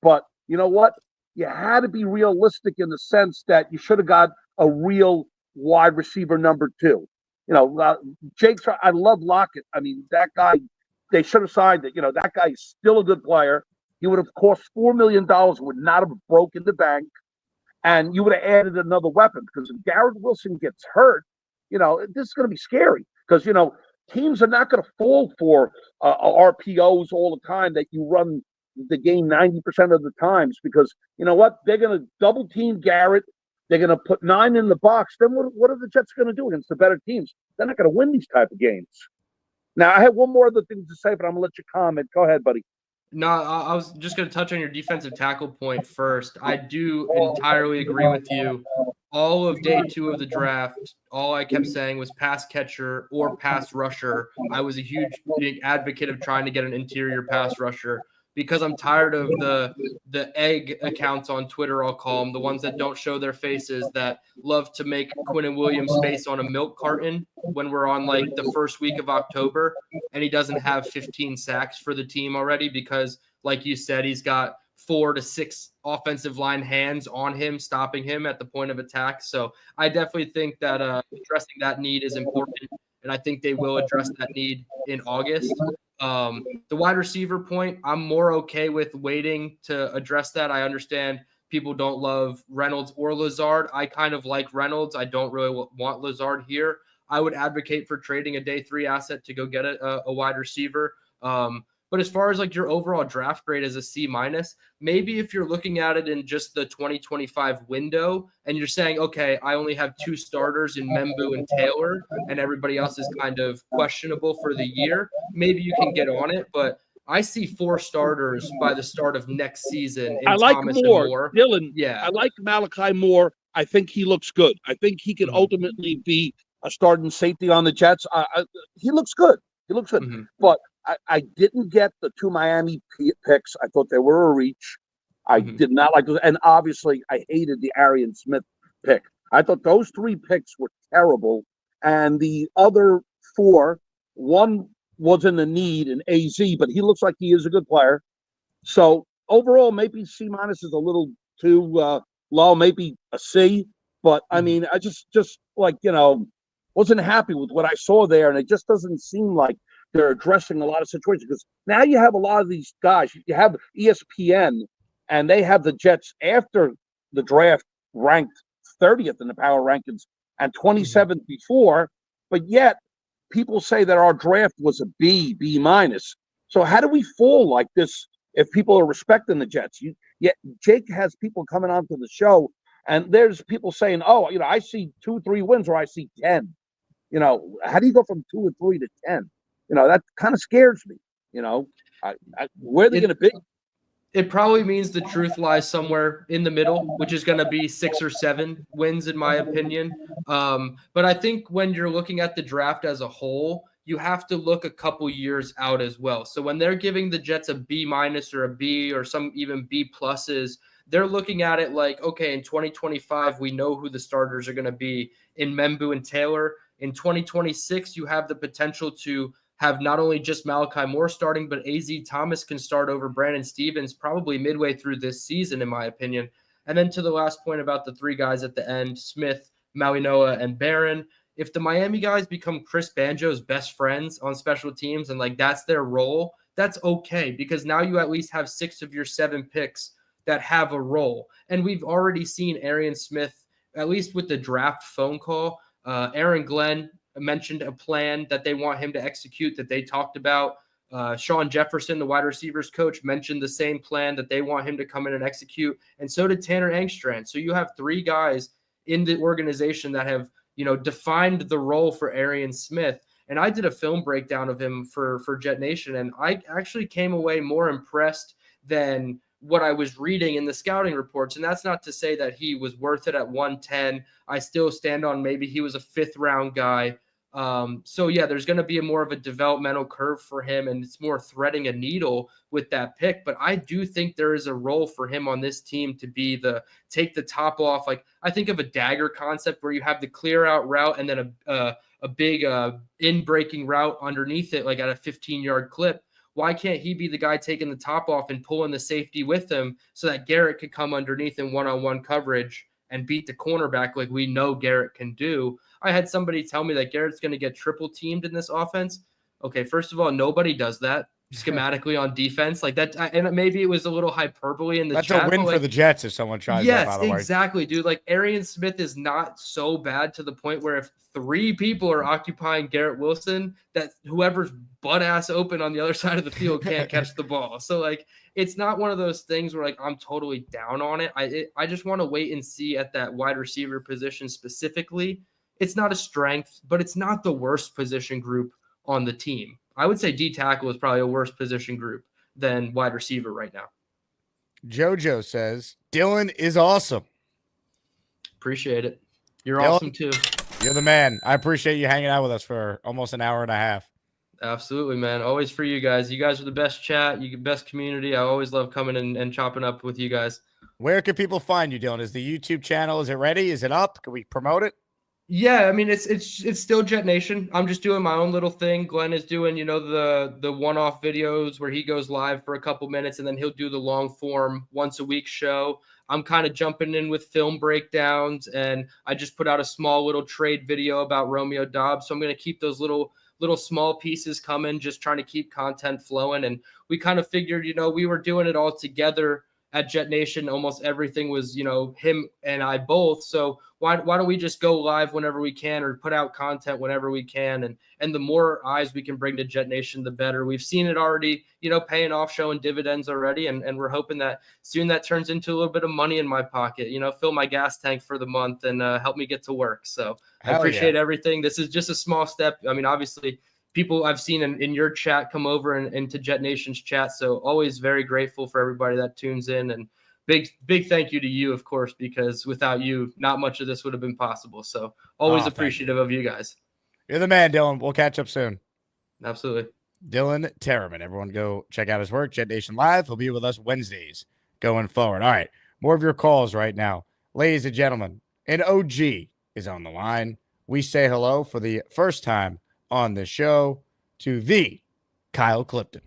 but you know what? You had to be realistic in the sense that you should have got a real wide receiver number 2. Jake's. I love Lockett. I mean, that guy. They should have signed it. That guy is still a good player. He would have cost $4 million. Would not have broken the bank, and you would have added another weapon. Because if Garrett Wilson gets hurt, this is going to be scary. Because teams are not going to fall for RPOs all the time that you run the game 90% of the times. Because you know what? They're going to double team Garrett. They're going to put 9 in the box. Then what are the Jets going to do against the better teams? They're not going to win these type of games. Now, I have one more other thing to say, but I'm going to let you comment. Go ahead, buddy. No, I was just going to touch on your defensive tackle point first. I do entirely agree with you. All of day 2 of the draft, all I kept saying was pass catcher or pass rusher. I was a huge big advocate of trying to get an interior pass rusher, because I'm tired of the egg accounts on Twitter, I'll call them, the ones that don't show their faces, that love to make Quinnen Williams face on a milk carton when we're on like the first week of October, and he doesn't have 15 sacks for the team already because, like you said, he's got 4 to 6 offensive line hands on him, stopping him at the point of attack. So I definitely think that addressing that need is important, and I think they will address that need in August. The wide receiver point, I'm more okay with waiting to address that. I understand people don't love Reynolds or Lazard. I kind of like Reynolds. I don't really want Lazard here. I would advocate for trading a day 3 asset to go get a wide receiver. But as far as like your overall draft grade as a C-, maybe if you're looking at it in just the 2025 window and you're saying, okay, I only have 2 starters in Membu and Taylor and everybody else is kind of questionable for the year, maybe you can get on it. But I see 4 starters by the start of next season. I like Moore. Dylan. Yeah. I like Malachi Moore. I think he looks good. I think he can ultimately be a starting safety on the Jets. He looks good. He looks good. But I didn't get the 2 Miami picks. I thought they were a reach. I did not like those. And obviously, I hated the Arian Smith pick. I thought those 3 picks were terrible. And the other 4, one wasn't a need in AZ, but he looks like he is a good player. So overall, maybe C- is a little too low, maybe a C. But I mean, I just like, wasn't happy with what I saw there. And it just doesn't seem like they're addressing a lot of situations, because now you have a lot of these guys. You have ESPN, and they have the Jets after the draft ranked 30th in the power rankings and 27th before, but yet people say that our draft was a B-. So how do we fall like this if people are respecting the Jets? Yet Jake has people coming onto the show, and there's people saying, oh, I see 2-3 wins, or I see 10. How do you go from 2 or 3 to 10? That kind of scares me. Where are they going to be? It probably means the truth lies somewhere in the middle, which is going to be 6 or 7 wins, in my opinion. But I think when you're looking at the draft as a whole, you have to look a couple years out as well. So when they're giving the Jets a B- or a B, or some even B+, they're looking at it like, okay, in 2025, we know who the starters are going to be in Membu and Taylor. In 2026, you have the potential to have not only just Malachi Moore starting, but AZ Thomas can start over Brandon Stevens probably midway through this season, in my opinion. And then to the last point about the 3 guys at the end, Smith, Malinois, and Barron, if the Miami guys become Chris Banjo's best friends on special teams and like that's their role, that's okay, because now you at least have 6 of your 7 picks that have a role. And we've already seen Arian Smith, at least with the draft phone call, Aaron Glenn mentioned a plan that they want him to execute that they talked about. Sean Jefferson, the wide receivers coach, mentioned the same plan that they want him to come in and execute. And so did Tanner Engstrand. So you have 3 guys in the organization that have, defined the role for Arian Smith. And I did a film breakdown of him for Jet Nation, and I actually came away more impressed than what I was reading in the scouting reports. And that's not to say that he was worth it at 110. I still stand on maybe he was a 5th round guy. So yeah, there's going to be more of a developmental curve for him, and it's more threading a needle with that pick. But I do think there is a role for him on this team to be take the top off. Like, I think of a dagger concept where you have the clear out route and then a big in breaking route underneath it, like at a 15-yard clip. Why can't he be the guy taking the top off and pulling the safety with him so that Garrett could come underneath in one-on-one coverage and beat the cornerback like we know Garrett can do? I had somebody tell me that Garrett's going to get triple teamed in this offense. Okay, first of all, nobody does that schematically on defense like that. And maybe it was a little hyperbole in the chat. That's a win for the Jets if someone tries that, by the way. Yes, exactly, dude. Like, Arian Smith is not so bad to the point where if 3 people are occupying Garrett Wilson, that whoever's butt ass open on the other side of the field can't catch the ball. So, like, it's not one of those things where, like, I'm totally down on it. I just want to wait and see at that wide receiver position specifically. It's not a strength, but it's not the worst position group on the team. I would say D tackle is probably a worse position group than wide receiver right now. JoJo says, Dylan is awesome. Appreciate it. You're Dylan, awesome too. You're the man. I appreciate you hanging out with us for almost an hour and a half. Absolutely, man. Always for you guys. You guys are the best chat. You best community. I always love coming and chopping up with you guys. Where can people find you, Dylan? Is the YouTube channel, is it ready? Is it up? Can we promote it? Yeah, I mean, it's still Jet Nation. I'm just doing my own little thing. Glenn is doing, the one-off videos where he goes live for a couple minutes and then he'll do the long form once a week show. I'm kind of jumping in with film breakdowns, and I just put out a small little trade video about Romeo Dobbs. So I'm going to keep those little small pieces coming, just trying to keep content flowing. And we kind of figured, we were doing it all together at Jet Nation. Almost everything was, him and I both. So why don't we just go live whenever we can, or put out content whenever we can? And the more eyes we can bring to Jet Nation, the better. We've seen it already, paying off, showing dividends already. And we're hoping that soon that turns into a little bit of money in my pocket, fill my gas tank for the month and help me get to work. So I appreciate everything. This is just a small step. I mean, obviously, people I've seen in your chat come over and into Jet Nation's chat. So always very grateful for everybody that tunes in, and big thank you to you, of course, because without you, not much of this would have been possible. So always appreciative of you guys. You're the man, Dylan. We'll catch up soon. Absolutely. Dylan Tereman. Everyone go check out his work. Jet Nation Live. He'll be with us Wednesdays going forward. All right. More of your calls right now. Ladies and gentlemen, an OG is on the line. We say hello for the first time on the show to the Kyle Clifton.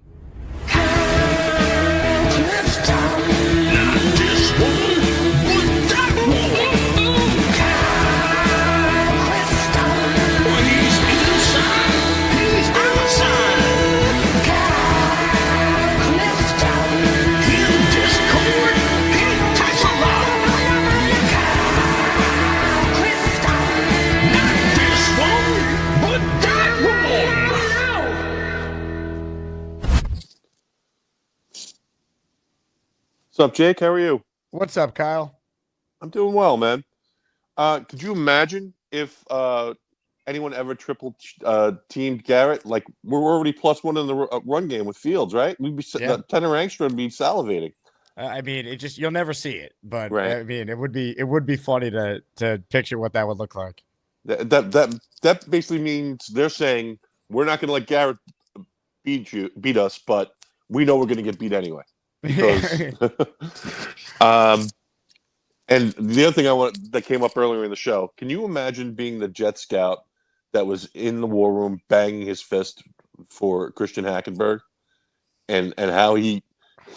What's up, Jake? How are you? What's up, Kyle? I'm doing well, man. Could you imagine if anyone ever triple teamed Garrett? Like, we're already +1 in the run game with Fields, right? We'd be Tanner Angstrom would be salivating. I mean, you'll never see it, but right. I mean, it would be funny to picture what that would look like. That basically means they're saying we're not going to let Garrett beat us, but we know we're going to get beat anyway. Because, and the other thing that came up earlier in the show, can you imagine being the Jet scout that was in the war room banging his fist for Christian Hackenberg, and how he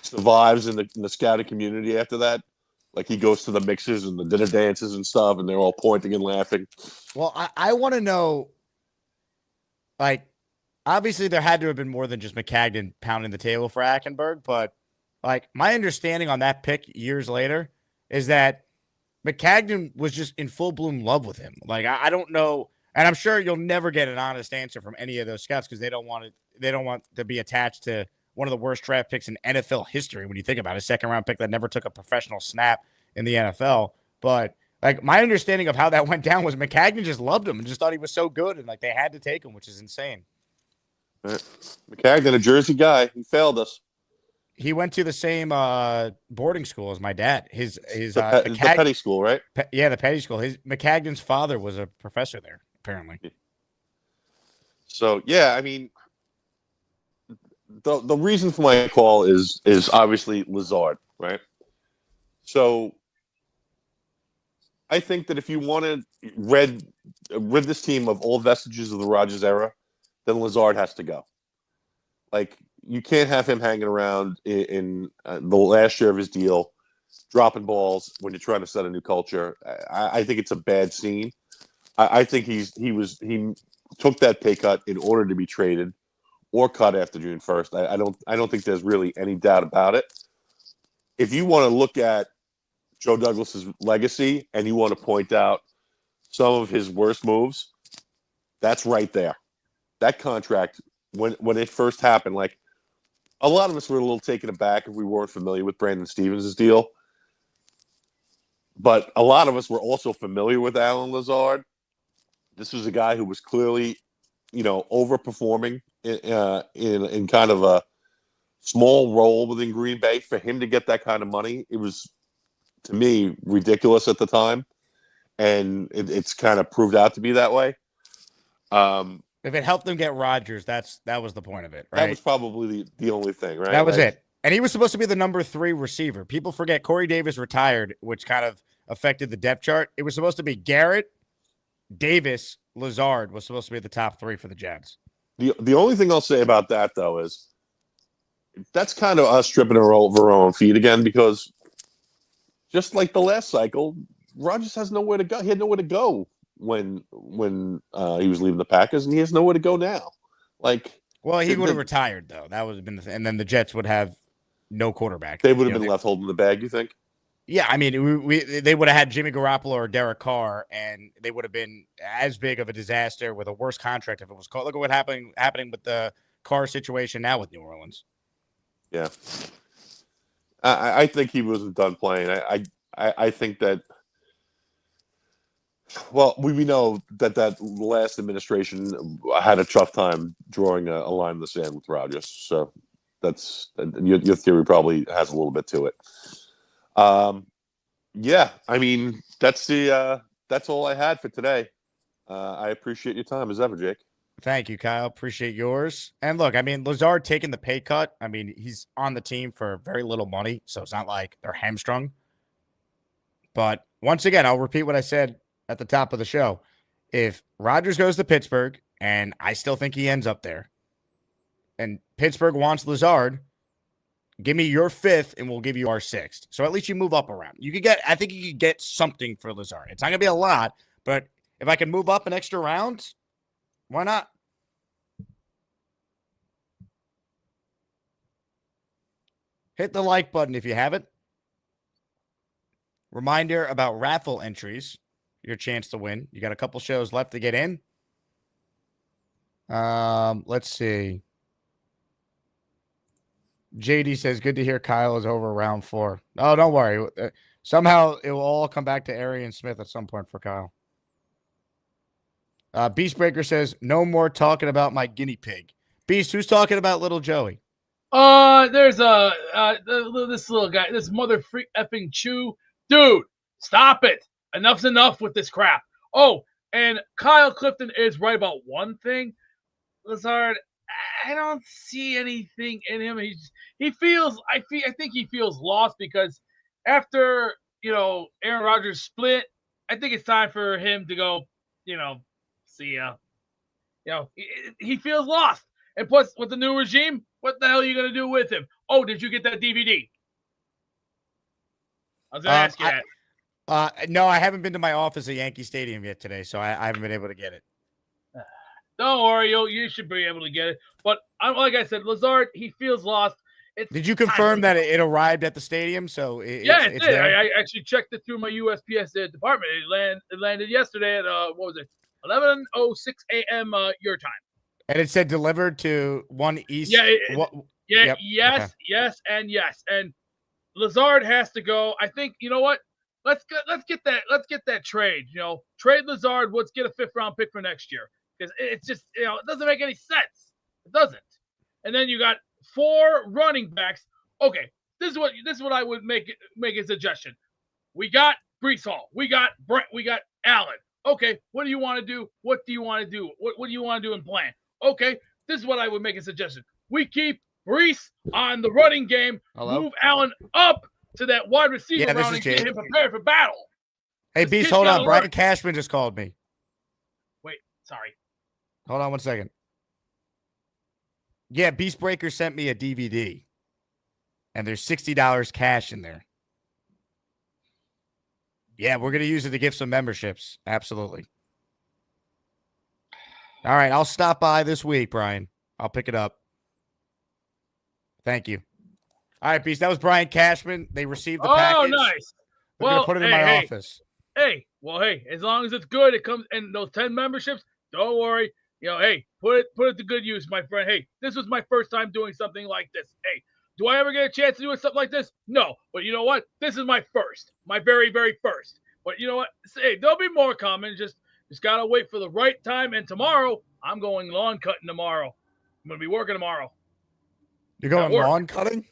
survives in the scouting community after that? Like, he goes to the mixes and the dinner dances and stuff, and they're all pointing and laughing. Well, I want to know, like, obviously there had to have been more than just McCagnon pounding the table for Hackenberg, but like, my understanding on that pick years later is that McCagnon was just in full bloom love with him. Like, I don't know, and I'm sure you'll never get an honest answer from any of those scouts because they don't want to be attached to one of the worst draft picks in NFL history when you think about it, a second-round pick that never took a professional snap in the NFL. But Like, my understanding of how that went down was McCagnon just loved him and just thought he was so good, and like they had to take him, which is insane. Right. McCagnon, a Jersey guy, he failed us. He went to the same boarding school as my dad. His the Petty school, right? Yeah, the Petty school. His McCagnon's father was a professor there, apparently. So yeah, I mean, the reason for my call is obviously Lazard, right? So I think that if you want to rid this team of all vestiges of the Rodgers era, then Lazard has to go. Like, you can't have him hanging around in the last year of his deal, dropping balls when you're trying to set a new culture. I think it's a bad scene. I think he took that pay cut in order to be traded or cut after June 1st. I don't think there's really any doubt about it. If you want to look at Joe Douglas's legacy and you want to point out some of his worst moves, that's right there. That contract, when it first happened, like, a lot of us were a little taken aback if we weren't familiar with Brandon Stevens' deal. But a lot of us were also familiar with Allen Lazard. This was a guy who was clearly, overperforming in kind of a small role within Green Bay. For him to get that kind of money, it was, to me, ridiculous at the time. And it's kind of proved out to be that way. If it helped them get Rodgers, that was the point of it, right? That was probably the only thing, right? That was it. And he was supposed to be the number 3 receiver. People forget Corey Davis retired, which kind of affected the depth chart. It was supposed to be Garrett, Davis, Lazard was supposed to be the top 3 for the Jets. The only thing I'll say about that, though, is that's kind of us tripping over our own feet again, because just like the last cycle, Rodgers has nowhere to go. He had nowhere to go when he was leaving the Packers, and he has nowhere to go now. Like, well, he would have retired, though. That would have been the thing. And then the Jets would have no quarterback. They would have been left holding the bag, you think? Yeah, I mean, they would have had Jimmy Garoppolo or Derek Carr, and they would have been as big of a disaster with a worse contract if it was called. Look at what happening with the Carr situation now with New Orleans. Yeah, I think he wasn't done playing. I think that. Well, we know that last administration had a tough time drawing a line in the sand with Rodgers. So that's your theory probably has a little bit to it. Yeah, I mean, that's all I had for today. I appreciate your time as ever, Jake. Thank you, Kyle. Appreciate yours. And look, I mean, Lazard taking the pay cut. I mean, he's on the team for very little money, so it's not like they're hamstrung. But once again, I'll repeat what I said at the top of the show. If Rodgers goes to Pittsburgh, and I still think he ends up there, and Pittsburgh wants Lazard, give me your 5th, and we'll give you our 6th. So at least you move up around. I think you could get something for Lazard. It's not going to be a lot, but if I can move up an extra round, why not? Hit the like button if you haven't. Reminder about raffle entries. Your chance to win. You got a couple shows left to get in. Let's see. JD says, good to hear Kyle is over round 4. Oh, don't worry. Somehow it will all come back to Arian Smith at some point for Kyle. Beastbreaker says, no more talking about my guinea pig. Beast, who's talking about little Joey? There's this little guy, this mother freak effing chew. Dude, stop it. Enough's enough with this crap. Oh, and Kyle Clifton is right about one thing. Lazard, I don't see anything in him. I think he feels lost because after, Aaron Rodgers split, I think it's time for him to go, see ya. He feels lost. And plus, with the new regime, what the hell are you going to do with him? Oh, did you get that DVD? I was going to ask you that. No, I haven't been to my office at Yankee Stadium yet today, so I haven't been able to get it. Don't worry, you should be able to get it. But like I said, Lazard, he feels lost. Did you confirm that it arrived at the stadium? So it did. There? I actually checked it through my USPS department. It landed yesterday at 11:06 a.m. Your time. And it said delivered to 1 East. Yeah. Yep. Yes, okay. Yes, and yes. And Lazard has to go. I think, you know what? let's get that trade. Trade Lazard. Let's get a 5th-round pick for next year because it's just it doesn't make any sense. It doesn't. And then you got 4 running backs. Okay, this is what I would make a suggestion. We got Brees Hall. We got Brent. We got Allen. Okay, what do you want to do? What do you want to do? What do you want to do and plan? Okay, this is what I would make a suggestion. We keep Brees on the running game. Hello? Move Allen up to that wide receiver Yeah, this round is and get Jake. him prepared for battle. Hey, This Beast, kid's hold gotta on. Brian learn. Cashman just called me. Wait, sorry. Hold on one second. Yeah, Beast Breaker sent me a DVD, and there's $60 cash in there. Yeah, we're going to use it to give some memberships. Absolutely. All right, I'll stop by this week, Brian. I'll pick it up. Thank you. All right, Beast, that was Brian Cashman. They received the package. Oh, nice. We're going to put it in my office. Hey, as long as it's good, it comes in those 10 memberships. Don't worry. Hey, put it to good use, my friend. Hey, this was my first time doing something like this. Hey, do I ever get a chance to do something like this? No. But you know what? This is my first. My very, very first. But you know what? Hey, there'll be more coming. Just got to wait for the right time. And tomorrow, I'm going lawn cutting tomorrow. I'm going to be working tomorrow. You're going lawn cutting?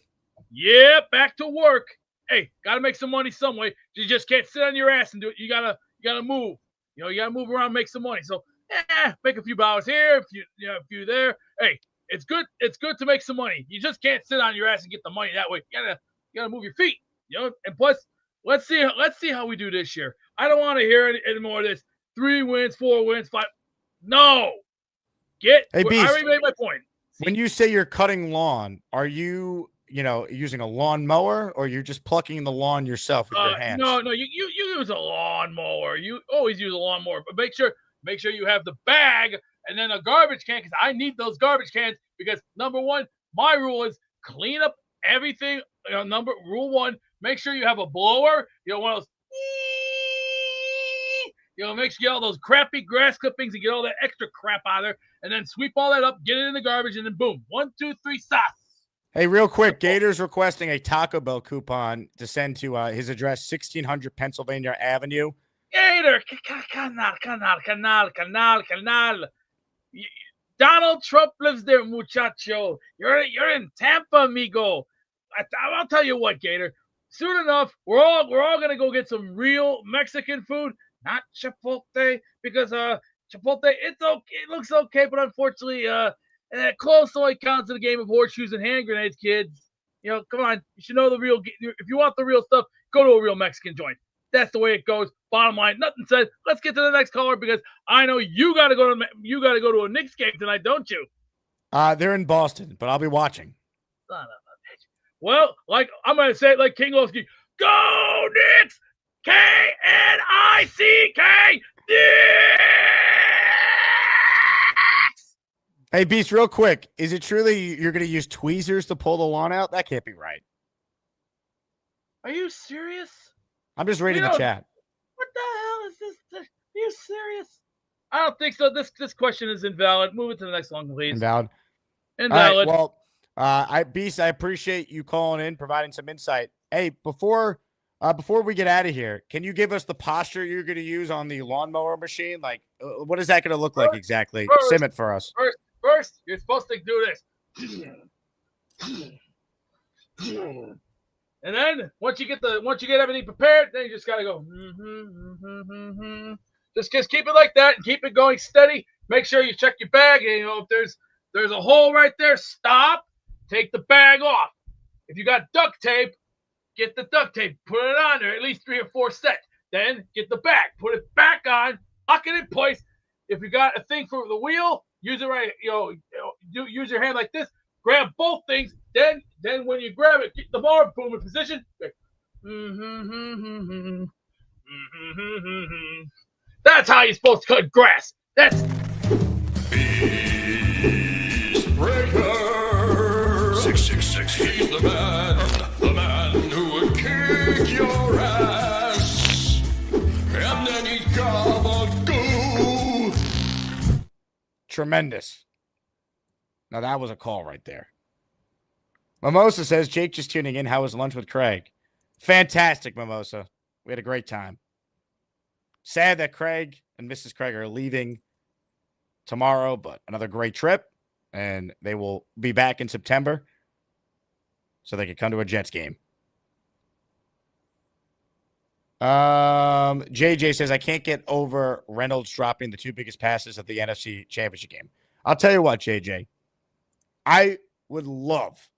Yeah, back to work. Hey, got to make some money some way. You just can't sit on your ass and do it. You gotta move. You got to move around, make some money. So, make a few dollars here, a few there. Hey, it's good. It's good to make some money. You just can't sit on your ass and get the money that way. You gotta move your feet. And plus, let's see how we do this year. I don't want to hear any more of this. 3 wins, 4 wins, 5. No. Hey, I Beast, already made my point. when you say you're cutting lawn, are you, using a lawn mower, or you're just plucking the lawn yourself with your hands? No, you use a lawnmower. You always use a lawnmower, but make sure you have the bag and then a garbage can because I need those garbage cans because number 1, my rule is clean up everything. Rule 1, make sure you have a blower. One of those. Make sure you get all those crappy grass clippings and get all that extra crap out of there, and then sweep all that up, get it in the garbage, and then boom, 1, 2, 3, sauce. Hey, real quick, Gator's requesting a Taco Bell coupon to send to his address, 1600 Pennsylvania Avenue. Gator, canal. Donald Trump lives there, muchacho. You're in Tampa, amigo. I'll tell you what, Gator. Soon enough, we're all gonna go get some real Mexican food, not Chipotle, because Chipotle it looks okay, but unfortunately, close only counts in the game of horseshoes and hand grenades, kids. Come on, you should know the real. If you want the real stuff, go to a real Mexican joint. That's the way it goes. Bottom line, nothing said. Let's get to the next caller because I know you got to go to a Knicks game tonight, don't you? They're in Boston, but I'll be watching. Son of a bitch. Well, like I'm gonna say it like King Lowski. Go Knicks! K-N-I-C-K! Hey, Beast, real quick, is it true that you're going to use tweezers to pull the lawn out? That can't be right. Are you serious? I'm just reading the chat. What the hell is this? Are you serious? I don't think so. This question is invalid. Move it to the next one, please. Invalid. Invalid. All right, well, Beast, I appreciate you calling in, providing some insight. Hey, before we get out of here, can you give us the posture you're going to use on the lawnmower machine? Like, what is that going to look like exactly? Sim it for us. First, you're supposed to do this. And then once you get everything prepared, then you just gotta go. Just keep it like that and keep it going steady. Make sure you check your bag. And, if there's a hole right there, stop. Take the bag off. If you got duct tape, get the duct tape. Put it on there, at least 3 or 4 sets. Then get the bag. Put it back on. Lock it in place. If you got a thing for the wheel, use it right. Use your hand like this. Grab both things. Then when you grab it, get the bar boom in position. That's how you're supposed to cut grass. That's Breaker 666. He's the man who would kick your ass, and then he's gobble-goo. Tremendous. Now that was a call right there. Mimosa says, Jake just tuning in. How was lunch with Craig? Fantastic, Mimosa. We had a great time. Sad that Craig and Mrs. Craig are leaving tomorrow, but another great trip. And they will be back in September so they can come to a Jets game. JJ says, I can't get over Reynolds dropping the 2 biggest passes of the NFC Championship game. I'll tell you what, JJ. I would love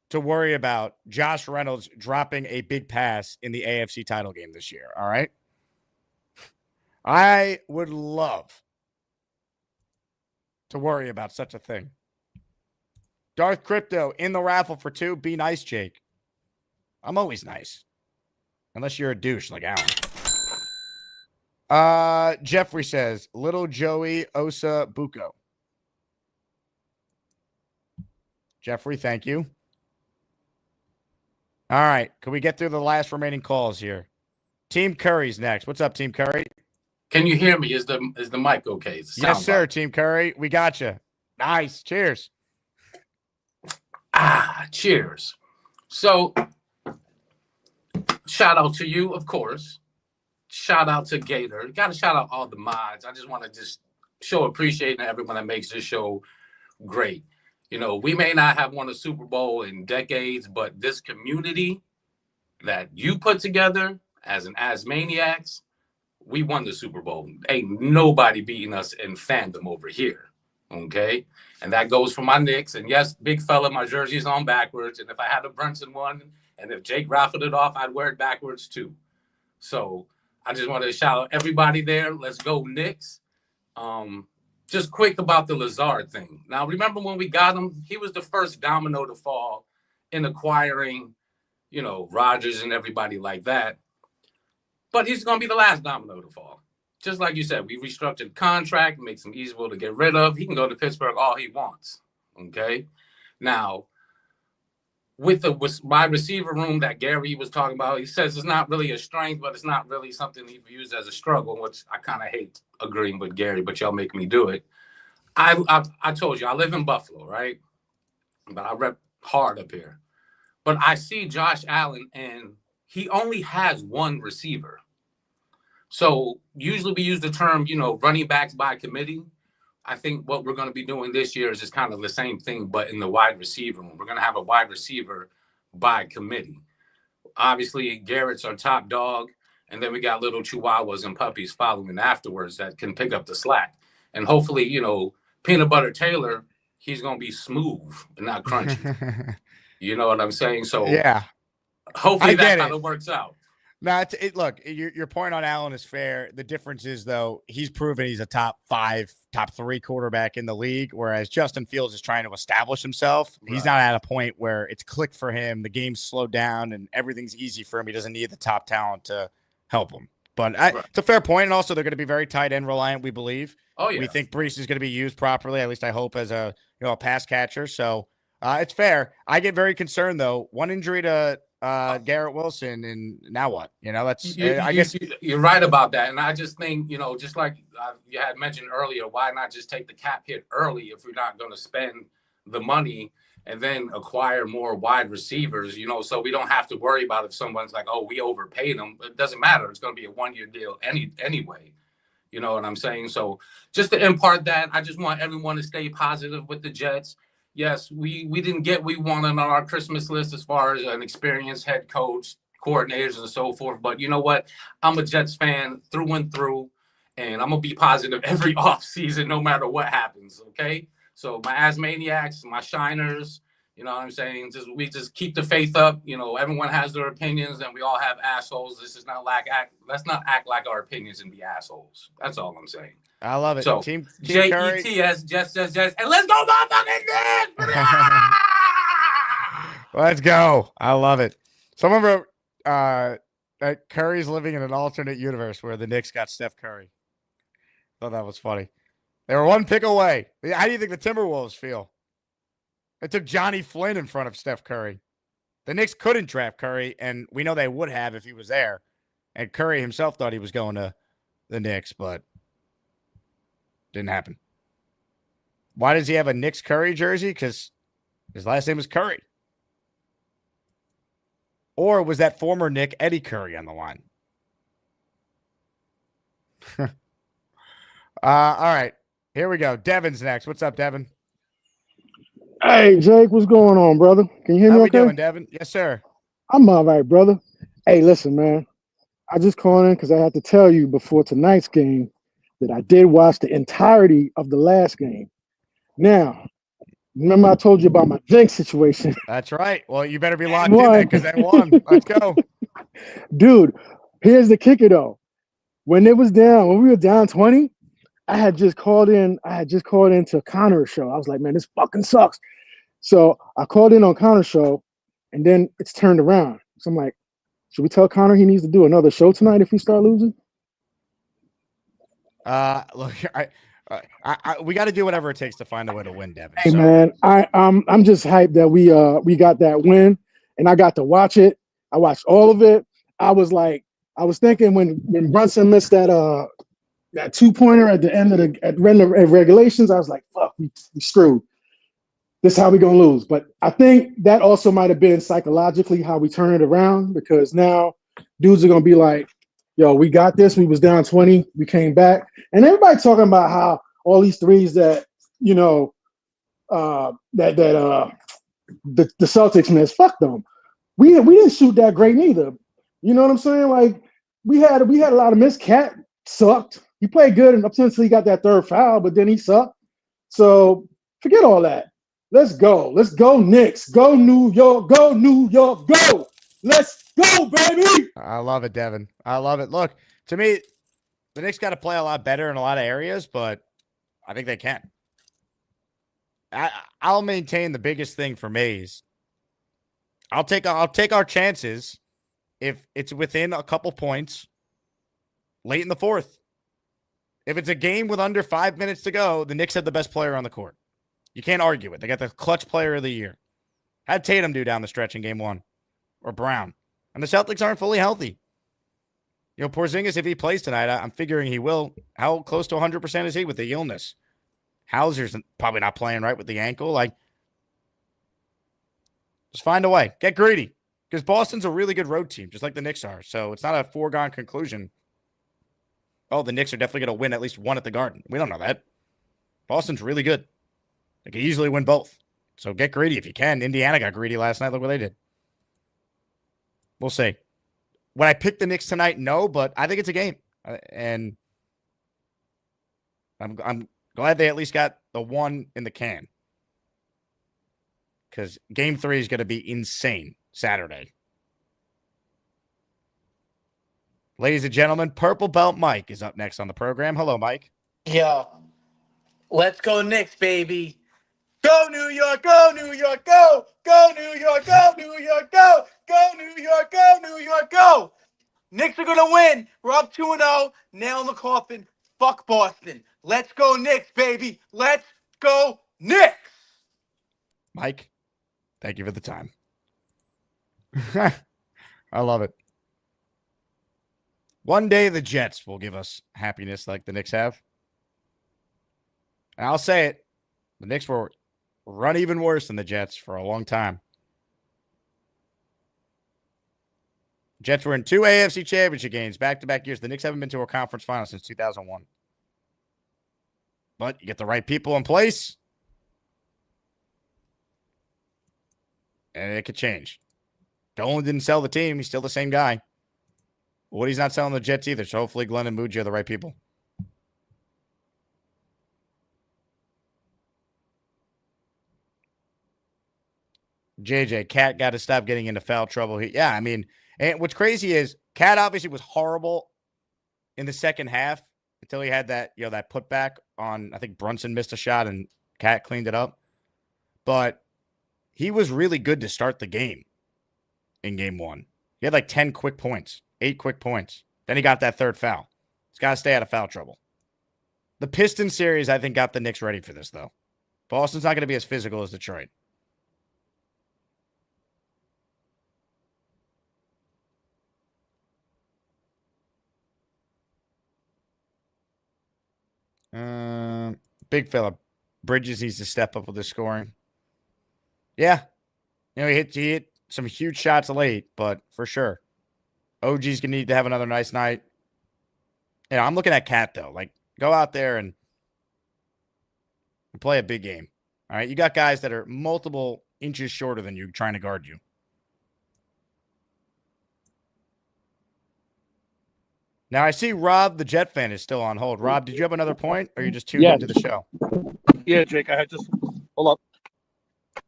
to worry about Josh Reynolds dropping a big pass in the AFC title game this year, all right? I would love to worry about such a thing. Darth Crypto in the raffle for 2. Be nice, Jake. I'm always nice. Unless you're a douche like Alan. Jeffrey says, Little Joey Osa Buko. Jeffrey, thank you. All right. Can we get through the last remaining calls here? Team Curry's next. What's up, Team Curry? Can you hear me? Is the mic okay? Yes, sir, Team Curry. We got you. Nice. Cheers. Cheers. So, shout out to you, of course. Shout out to Gator. Got to shout out all the mods. I just want to just show appreciation to everyone that makes this show great. You know, we may not have won a Super Bowl in decades, but this community that you put together as an Asmaniacs, we won the Super Bowl. Ain't nobody beating us in fandom over here. Okay? And that goes for my Knicks. And yes, big fella, my jersey's on backwards. And if I had a Brunson one, and if Jake raffled it off, I'd wear it backwards too. So I just wanted to shout out everybody there. Let's go Knicks. Just quick about the Lazard thing. Now, remember when we got him? He was the first domino to fall in acquiring, you know, Rodgers and everybody like that. But he's going to be the last domino to fall. Just like you said, we restructured the contract, makes him easier to get rid of. He can go to Pittsburgh all he wants. Okay? Now, with the wide receiver room that Gary was talking about, he says it's not really a strength, but it's not really something he views as a struggle, which I kind of hate agreeing with Gary, but y'all make me do it. I told you, I live in Buffalo, right? But I rep hard up here. But I see Josh Allen, and he only has one receiver. So usually we use the term, you know, running backs by committee. I think what we're going to be doing this year is just kind of the same thing, but in the wide receiver room. We're going to have a wide receiver by committee. Obviously, Garrett's our top dog, and then we got little chihuahuas and puppies following afterwards that can pick up the slack. And hopefully, you know, Peanut Butter Taylor, he's going to be smooth and not crunchy. You know what I'm saying? So yeah, hopefully that kind of works out. No, look, your point on Allen is fair. The difference is, though, he's proven he's a top 5, top 3 quarterback in the league, whereas Justin Fields is trying to establish himself. Right. He's not at a point where it's clicked for him. The game's slowed down and everything's easy for him. He doesn't need the top talent to help him. But it's a fair point. And also, they're going to be very tight end reliant, we believe. Oh, yeah. We think Brees is going to be used properly, at least I hope, as a pass catcher. So it's fair. I get very concerned, though. One injury to Garrett Wilson, and now what? You know, that's I guess you're right about that. And I just think, you know, just like you had mentioned earlier, why not just take the cap hit early if we're not going to spend the money and then acquire more wide receivers, you know, so we don't have to worry about if someone's like, oh, we overpaid them. It doesn't matter. It's going to be a 1-year deal anyway. You know what I'm saying? So just to impart that, I just want everyone to stay positive with the Jets. Yes, we didn't get what we wanted on our Christmas list as far as an experienced head coach, coordinators, and so forth. But you know what? I'm a Jets fan through and through, and I'm going to be positive every offseason no matter what happens, okay? So my Asmaniacs, my Shiners, you know what I'm saying? We just keep the faith up. You know, everyone has their opinions, and we all have assholes. Let's not act like our opinions and be assholes. That's all I'm saying. I love it. So, Team Jets, Jets, and let's go, motherfucking Knicks! Let's go. I love it. Someone wrote that Curry's living in an alternate universe where the Knicks got Steph Curry. Thought that was funny. They were one pick away. How do you think the Timberwolves feel? They took Johnny Flynn in front of Steph Curry. The Knicks couldn't draft Curry, and we know they would have if he was there. And Curry himself thought he was going to the Knicks, but didn't happen. Why does he have a Knicks Curry jersey? Because his last name is Curry. Or was that former Nick Eddie Curry on the line? All right. Here we go. Devin's next. What's up, Devin? Hey, Jake, what's going on, brother? Can you hear How me we okay? doing, Devin? Yes, sir. I'm all right, brother. Hey, listen, man. I just called in because I had to tell you before tonight's game that I did watch the entirety of the last game. Now, remember I told you about my drink situation? That's right. Well, you better be locked in there because they won. Let's go. Dude, here's the kicker, though. When we were down 20, I had just called in to Connor's show. I was like, man, this fucking sucks. So I called in on Connor's show, and then it's turned around. So I'm like, should we tell Connor he needs to do another show tonight if we start losing? Look, we got to do whatever it takes to find a way to win, Devin. Hey, man, I'm just hyped that we got that win, and I got to watch it. I watched all of it. I was thinking when Brunson missed that 2-pointer at the end of the regulations, I was like, fuck, we screwed. This is how we gonna lose. But I think that also might have been psychologically how we turn it around, because now dudes are gonna be like, yo, we got this. We was down 20, we came back. And everybody talking about how all these threes that, the Celtics missed, fuck them. We didn't shoot that great neither. You know what I'm saying? Like we had a lot of missed. Cat sucked. He played good until he got that third foul, but then he sucked. So forget all that. Let's go. Let's go, Knicks. Go, New York. Go, New York. Go. Let's go, baby. I love it, Devin. I love it. Look, to me, the Knicks got to play a lot better in a lot of areas, but I think they can. I'll maintain the biggest thing for me is I'll take our chances if it's within a couple points late in the fourth. If it's a game with under 5 minutes to go, the Knicks have the best player on the court. You can't argue it. They got the clutch player of the year. How'd Tatum do down the stretch in game one? Or Brown? And the Celtics aren't fully healthy. Porzingis, if he plays tonight, I'm figuring he will. How close to 100% is he with the illness? Hauser's probably not playing right with the ankle. Just find a way. Get greedy. Because Boston's a really good road team, just like the Knicks are. So it's not a foregone conclusion. Oh, the Knicks are definitely going to win at least one at the Garden. We don't know that. Boston's really good. They could easily win both. So get greedy if you can. Indiana got greedy last night. Look what they did. We'll see. Would I pick the Knicks tonight? No, but I think it's a game. And I'm glad they at least got the one in the can. Because game 3 is going to be insane Saturday. Ladies and gentlemen, Purple Belt Mike is up next on the program. Hello, Mike. Yo, let's go Knicks, baby. Go New York, go New York, go! Go New York, go New York, go! Go New York, go New York, go! Knicks are going to win. We're up 2-0. Nail in the coffin. Fuck Boston. Let's go Knicks, baby. Let's go Knicks! Mike, thank you for the time. I love it. One day the Jets will give us happiness like the Knicks have. And I'll say it. The Knicks will run even worse than the Jets for a long time. Jets were in 2 AFC championship games back-to-back years. The Knicks haven't been to a conference final since 2001. But you get the right people in place, and it could change. Dolan didn't sell the team. He's still the same guy. Woody's not selling the Jets either, so hopefully Glenn and Muji are the right people. JJ, Cat got to stop getting into foul trouble. And what's crazy is Cat obviously was horrible in the second half until he had that, that putback on, I think Brunson missed a shot and Cat cleaned it up. But he was really good to start the game in game 1. He had like 10 quick points, 8 quick points. Then he got that third foul. He's got to stay out of foul trouble. The Pistons series, I think, got the Knicks ready for this, though. Boston's not going to be as physical as Detroit. Big fella. Bridges needs to step up with his scoring. Yeah. He hit some huge shots late, but for sure. OG's going to need to have another nice night. Yeah, I'm looking at Cat though. Like, go out there and play a big game. All right, you got guys that are multiple inches shorter than you trying to guard you. Now I see Rob, the Jet fan, is still on hold. Rob, did you have another point, or you just tuned into the show? Yeah, Jake. I had just hold up.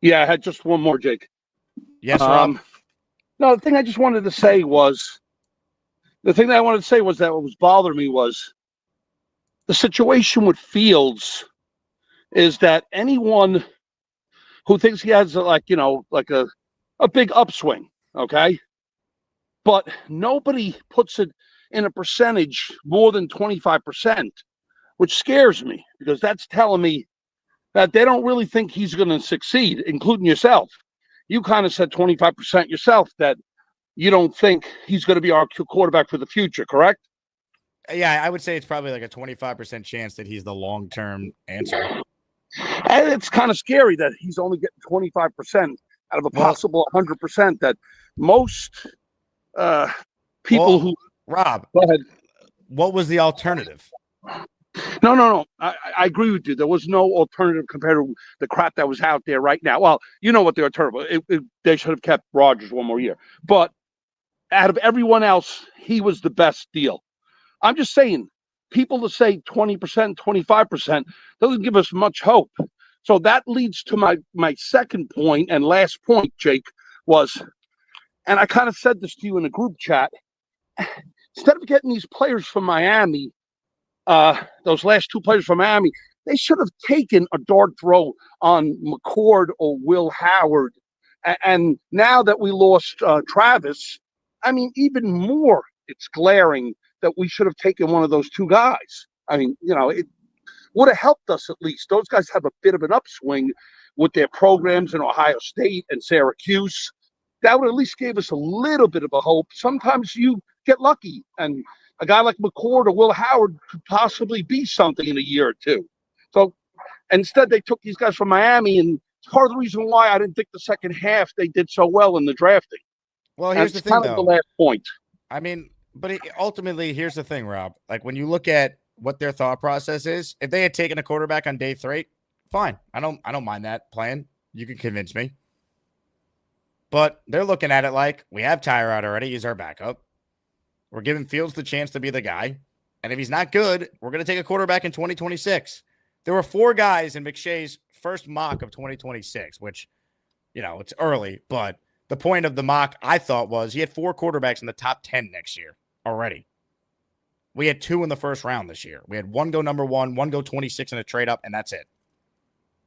Yeah, I had just one more, Jake. Yes, Rob. No, the thing I just wanted to say was that what was bothering me was the situation with Fields is that anyone who thinks he has like a big upswing, okay, but nobody puts it in a percentage more than 25%, which scares me because that's telling me that they don't really think he's going to succeed, including yourself. You kind of said 25% yourself that you don't think he's going to be our quarterback for the future, correct? Yeah, I would say it's probably like a 25% chance that he's the long-term answer. And it's kind of scary that he's only getting 25% out of a possible 100% that most people who... Rob, go ahead. What was the alternative? No. I agree with you. There was no alternative compared to the crap that was out there right now. Well, you know what the alternative. They should have kept Rodgers one more year. But out of everyone else, he was the best deal. I'm just saying, people to say 20%, 25% doesn't give us much hope. So that leads to my second point and last point, Jake, was, and I kind of said this to you in the group chat, instead of getting these players from Miami, those last two players from Miami, they should have taken a dart throw on McCord or Will Howard. And now that we lost Travis, I mean, even more, it's glaring that we should have taken one of those two guys. I mean, it would have helped us at least. Those guys have a bit of an upswing with their programs in Ohio State and Syracuse. That would at least give us a little bit of a hope. Sometimes you get lucky, and a guy like McCord or Will Howard could possibly be something in a year or two. So instead, they took these guys from Miami, and it's part of the reason why I didn't think the second half they did so well in the drafting. Well, here's the thing, though. The last point. I mean, but ultimately, here's the thing, Rob. Like, when you look at what their thought process is, if they had taken a quarterback on day 3, fine. I don't mind that plan. You can convince me. But they're looking at it like, we have Tyrod already. He's our backup. We're giving Fields the chance to be the guy. And if he's not good, we're going to take a quarterback in 2026. There were 4 guys in McShay's first mock of 2026, which, it's early. But the point of the mock, I thought, was he had 4 quarterbacks in the top 10 next year already. We had 2 in the first round this year. We had 1 go number 1, 1 go 26 in a trade up, and that's it.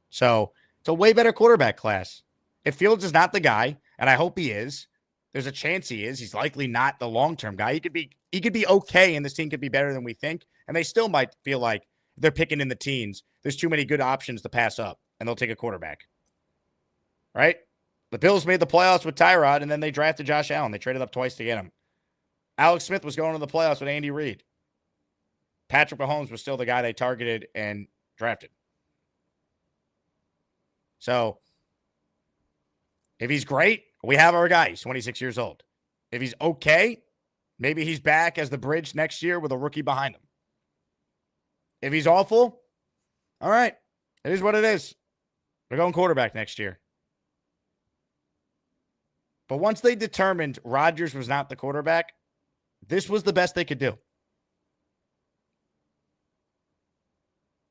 So it's a way better quarterback class. If Fields is not the guy, and I hope he is, there's a chance he is. He's likely not the long-term guy. He could be okay, and this team could be better than we think. And they still might feel like they're picking in the teens. There's too many good options to pass up, and they'll take a quarterback. Right? The Bills made the playoffs with Tyrod, and then they drafted Josh Allen. They traded up twice to get him. Alex Smith was going to the playoffs with Andy Reid. Patrick Mahomes was still the guy they targeted and drafted. So, if he's great, we have our guy. He's 26 years old. If he's okay, maybe he's back as the bridge next year with a rookie behind him. If he's awful, all right, it is what it is. We're going quarterback next year. But once they determined Rodgers was not the quarterback, this was the best they could do.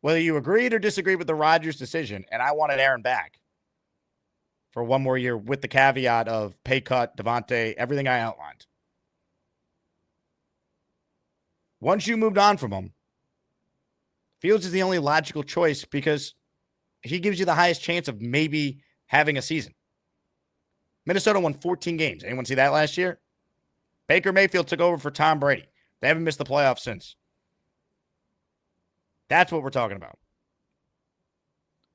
Whether you agreed or disagreed with the Rodgers decision, and I wanted Aaron back for one more year with the caveat of pay cut, Devontae, everything I outlined. Once you moved on from him, Fields is the only logical choice because he gives you the highest chance of maybe having a season. Minnesota won 14 games. Anyone see that last year? Baker Mayfield took over for Tom Brady. They haven't missed the playoffs since. That's what we're talking about.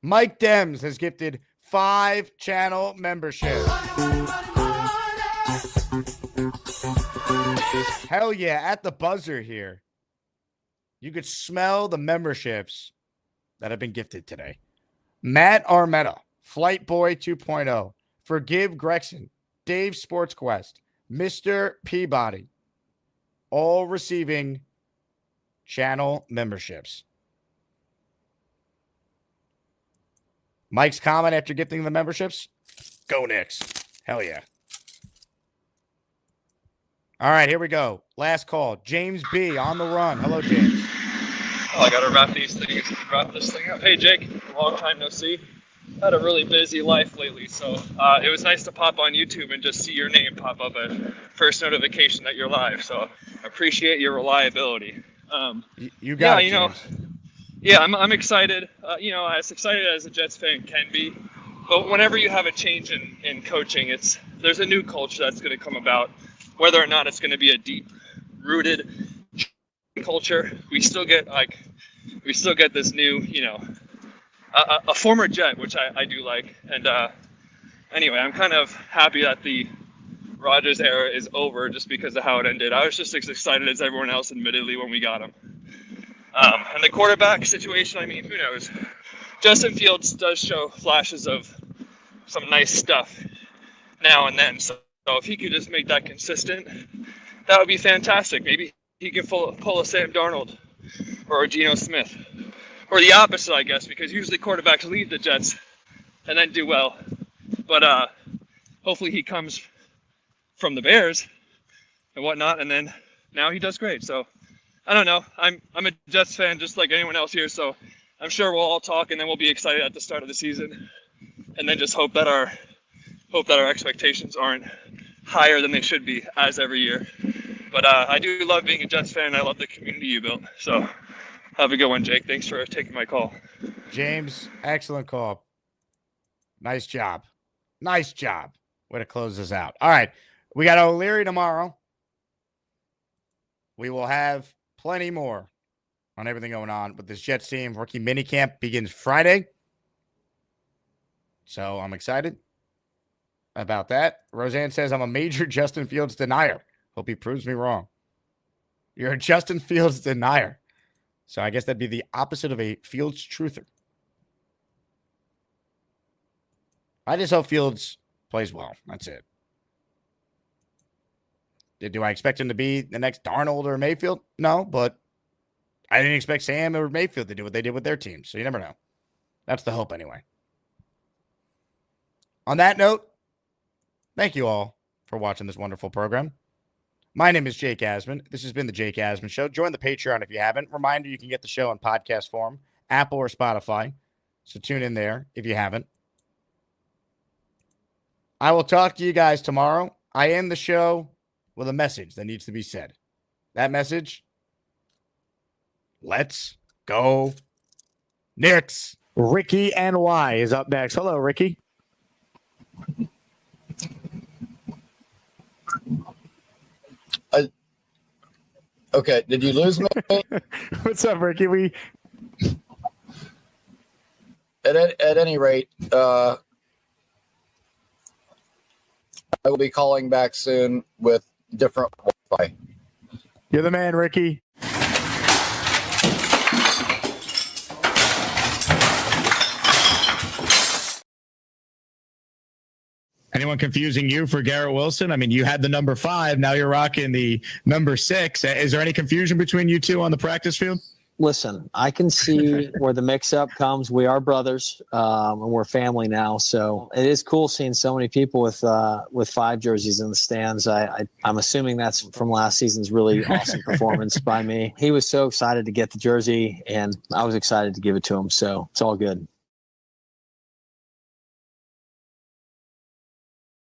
Mike Dems has gifted 5-channel membership. Hell yeah, at the buzzer here. You could smell the memberships that have been gifted today. Matt Armetta, Flight Boy 2.0, Forgive Gregson, Dave Sports Quest, Mr. Peabody, all receiving channel memberships. Mike's comment after gifting the memberships. Go Knicks. Hell yeah. All right, here we go. Last call. James B. on the run. Hello, James. Oh, I gotta wrap this thing up. Hey, Jake. Long time no see. Had a really busy life lately, so it was nice to pop on YouTube and just see your name pop up at first notification that you're live. So I appreciate your reliability. You got it, James. Yeah, I'm excited. As excited as a Jets fan can be. But whenever you have a change in coaching, there's a new culture that's going to come about. Whether or not it's going to be a deep-rooted culture, we still get this new, a former Jet, which I do like. And anyway, I'm kind of happy that the Rodgers era is over just because of how it ended. I was just as excited as everyone else, admittedly, when we got him. And the quarterback situation, I mean, who knows? Justin Fields does show flashes of some nice stuff now and then. So if he could just make that consistent, that would be fantastic. Maybe he can pull a Sam Darnold or a Geno Smith. Or the opposite, I guess, because usually quarterbacks leave the Jets and then do well. But hopefully he comes from the Bears and whatnot, and then now he does great. So I don't know. I'm a Jets fan just like anyone else here, so I'm sure we'll all talk and then we'll be excited at the start of the season, and then just hope that our expectations aren't higher than they should be as every year. But I do love being a Jets fan. I love the community you built. So have a good one, Jake. Thanks for taking my call. James, excellent call. Nice job. Nice job. Way to close this out. All right. We got O'Leary tomorrow. We will have plenty more on everything going on with this Jets team. Rookie minicamp begins Friday. So I'm excited about that. Roseanne says, I'm a major Justin Fields denier. Hope he proves me wrong. You're a Justin Fields denier. So I guess that'd be the opposite of a Fields truther. I just hope Fields plays well. That's it. Do I expect him to be the next Darnold or Mayfield? No, but I didn't expect Sam or Mayfield to do what they did with their team. So you never know. That's the hope anyway. On that note, thank you all for watching this wonderful program. My name is Jake Asman. This has been the Jake Asman Show. Join the Patreon if you haven't. Reminder, you can get the show in podcast form, Apple or Spotify. So tune in there if you haven't. I will talk to you guys tomorrow. I end the show with a message that needs to be said. That message, let's go Knicks. Ricky NY is up next. Hello, Ricky. Okay, did you lose me? What's up, Ricky? At any rate, I will be calling back soon with different Wi-Fi. You're the man, Ricky. Anyone confusing you for Garrett Wilson? I mean, you had the number 5. Now you're rocking the number 6. Is there any confusion between you two on the practice field? Listen, I can see where the mix-up comes. We are brothers, and we're family now. So it is cool seeing so many people with 5 jerseys in the stands. I'm assuming that's from last season's really awesome performance by me. He was so excited to get the jersey, and I was excited to give it to him. So it's all good.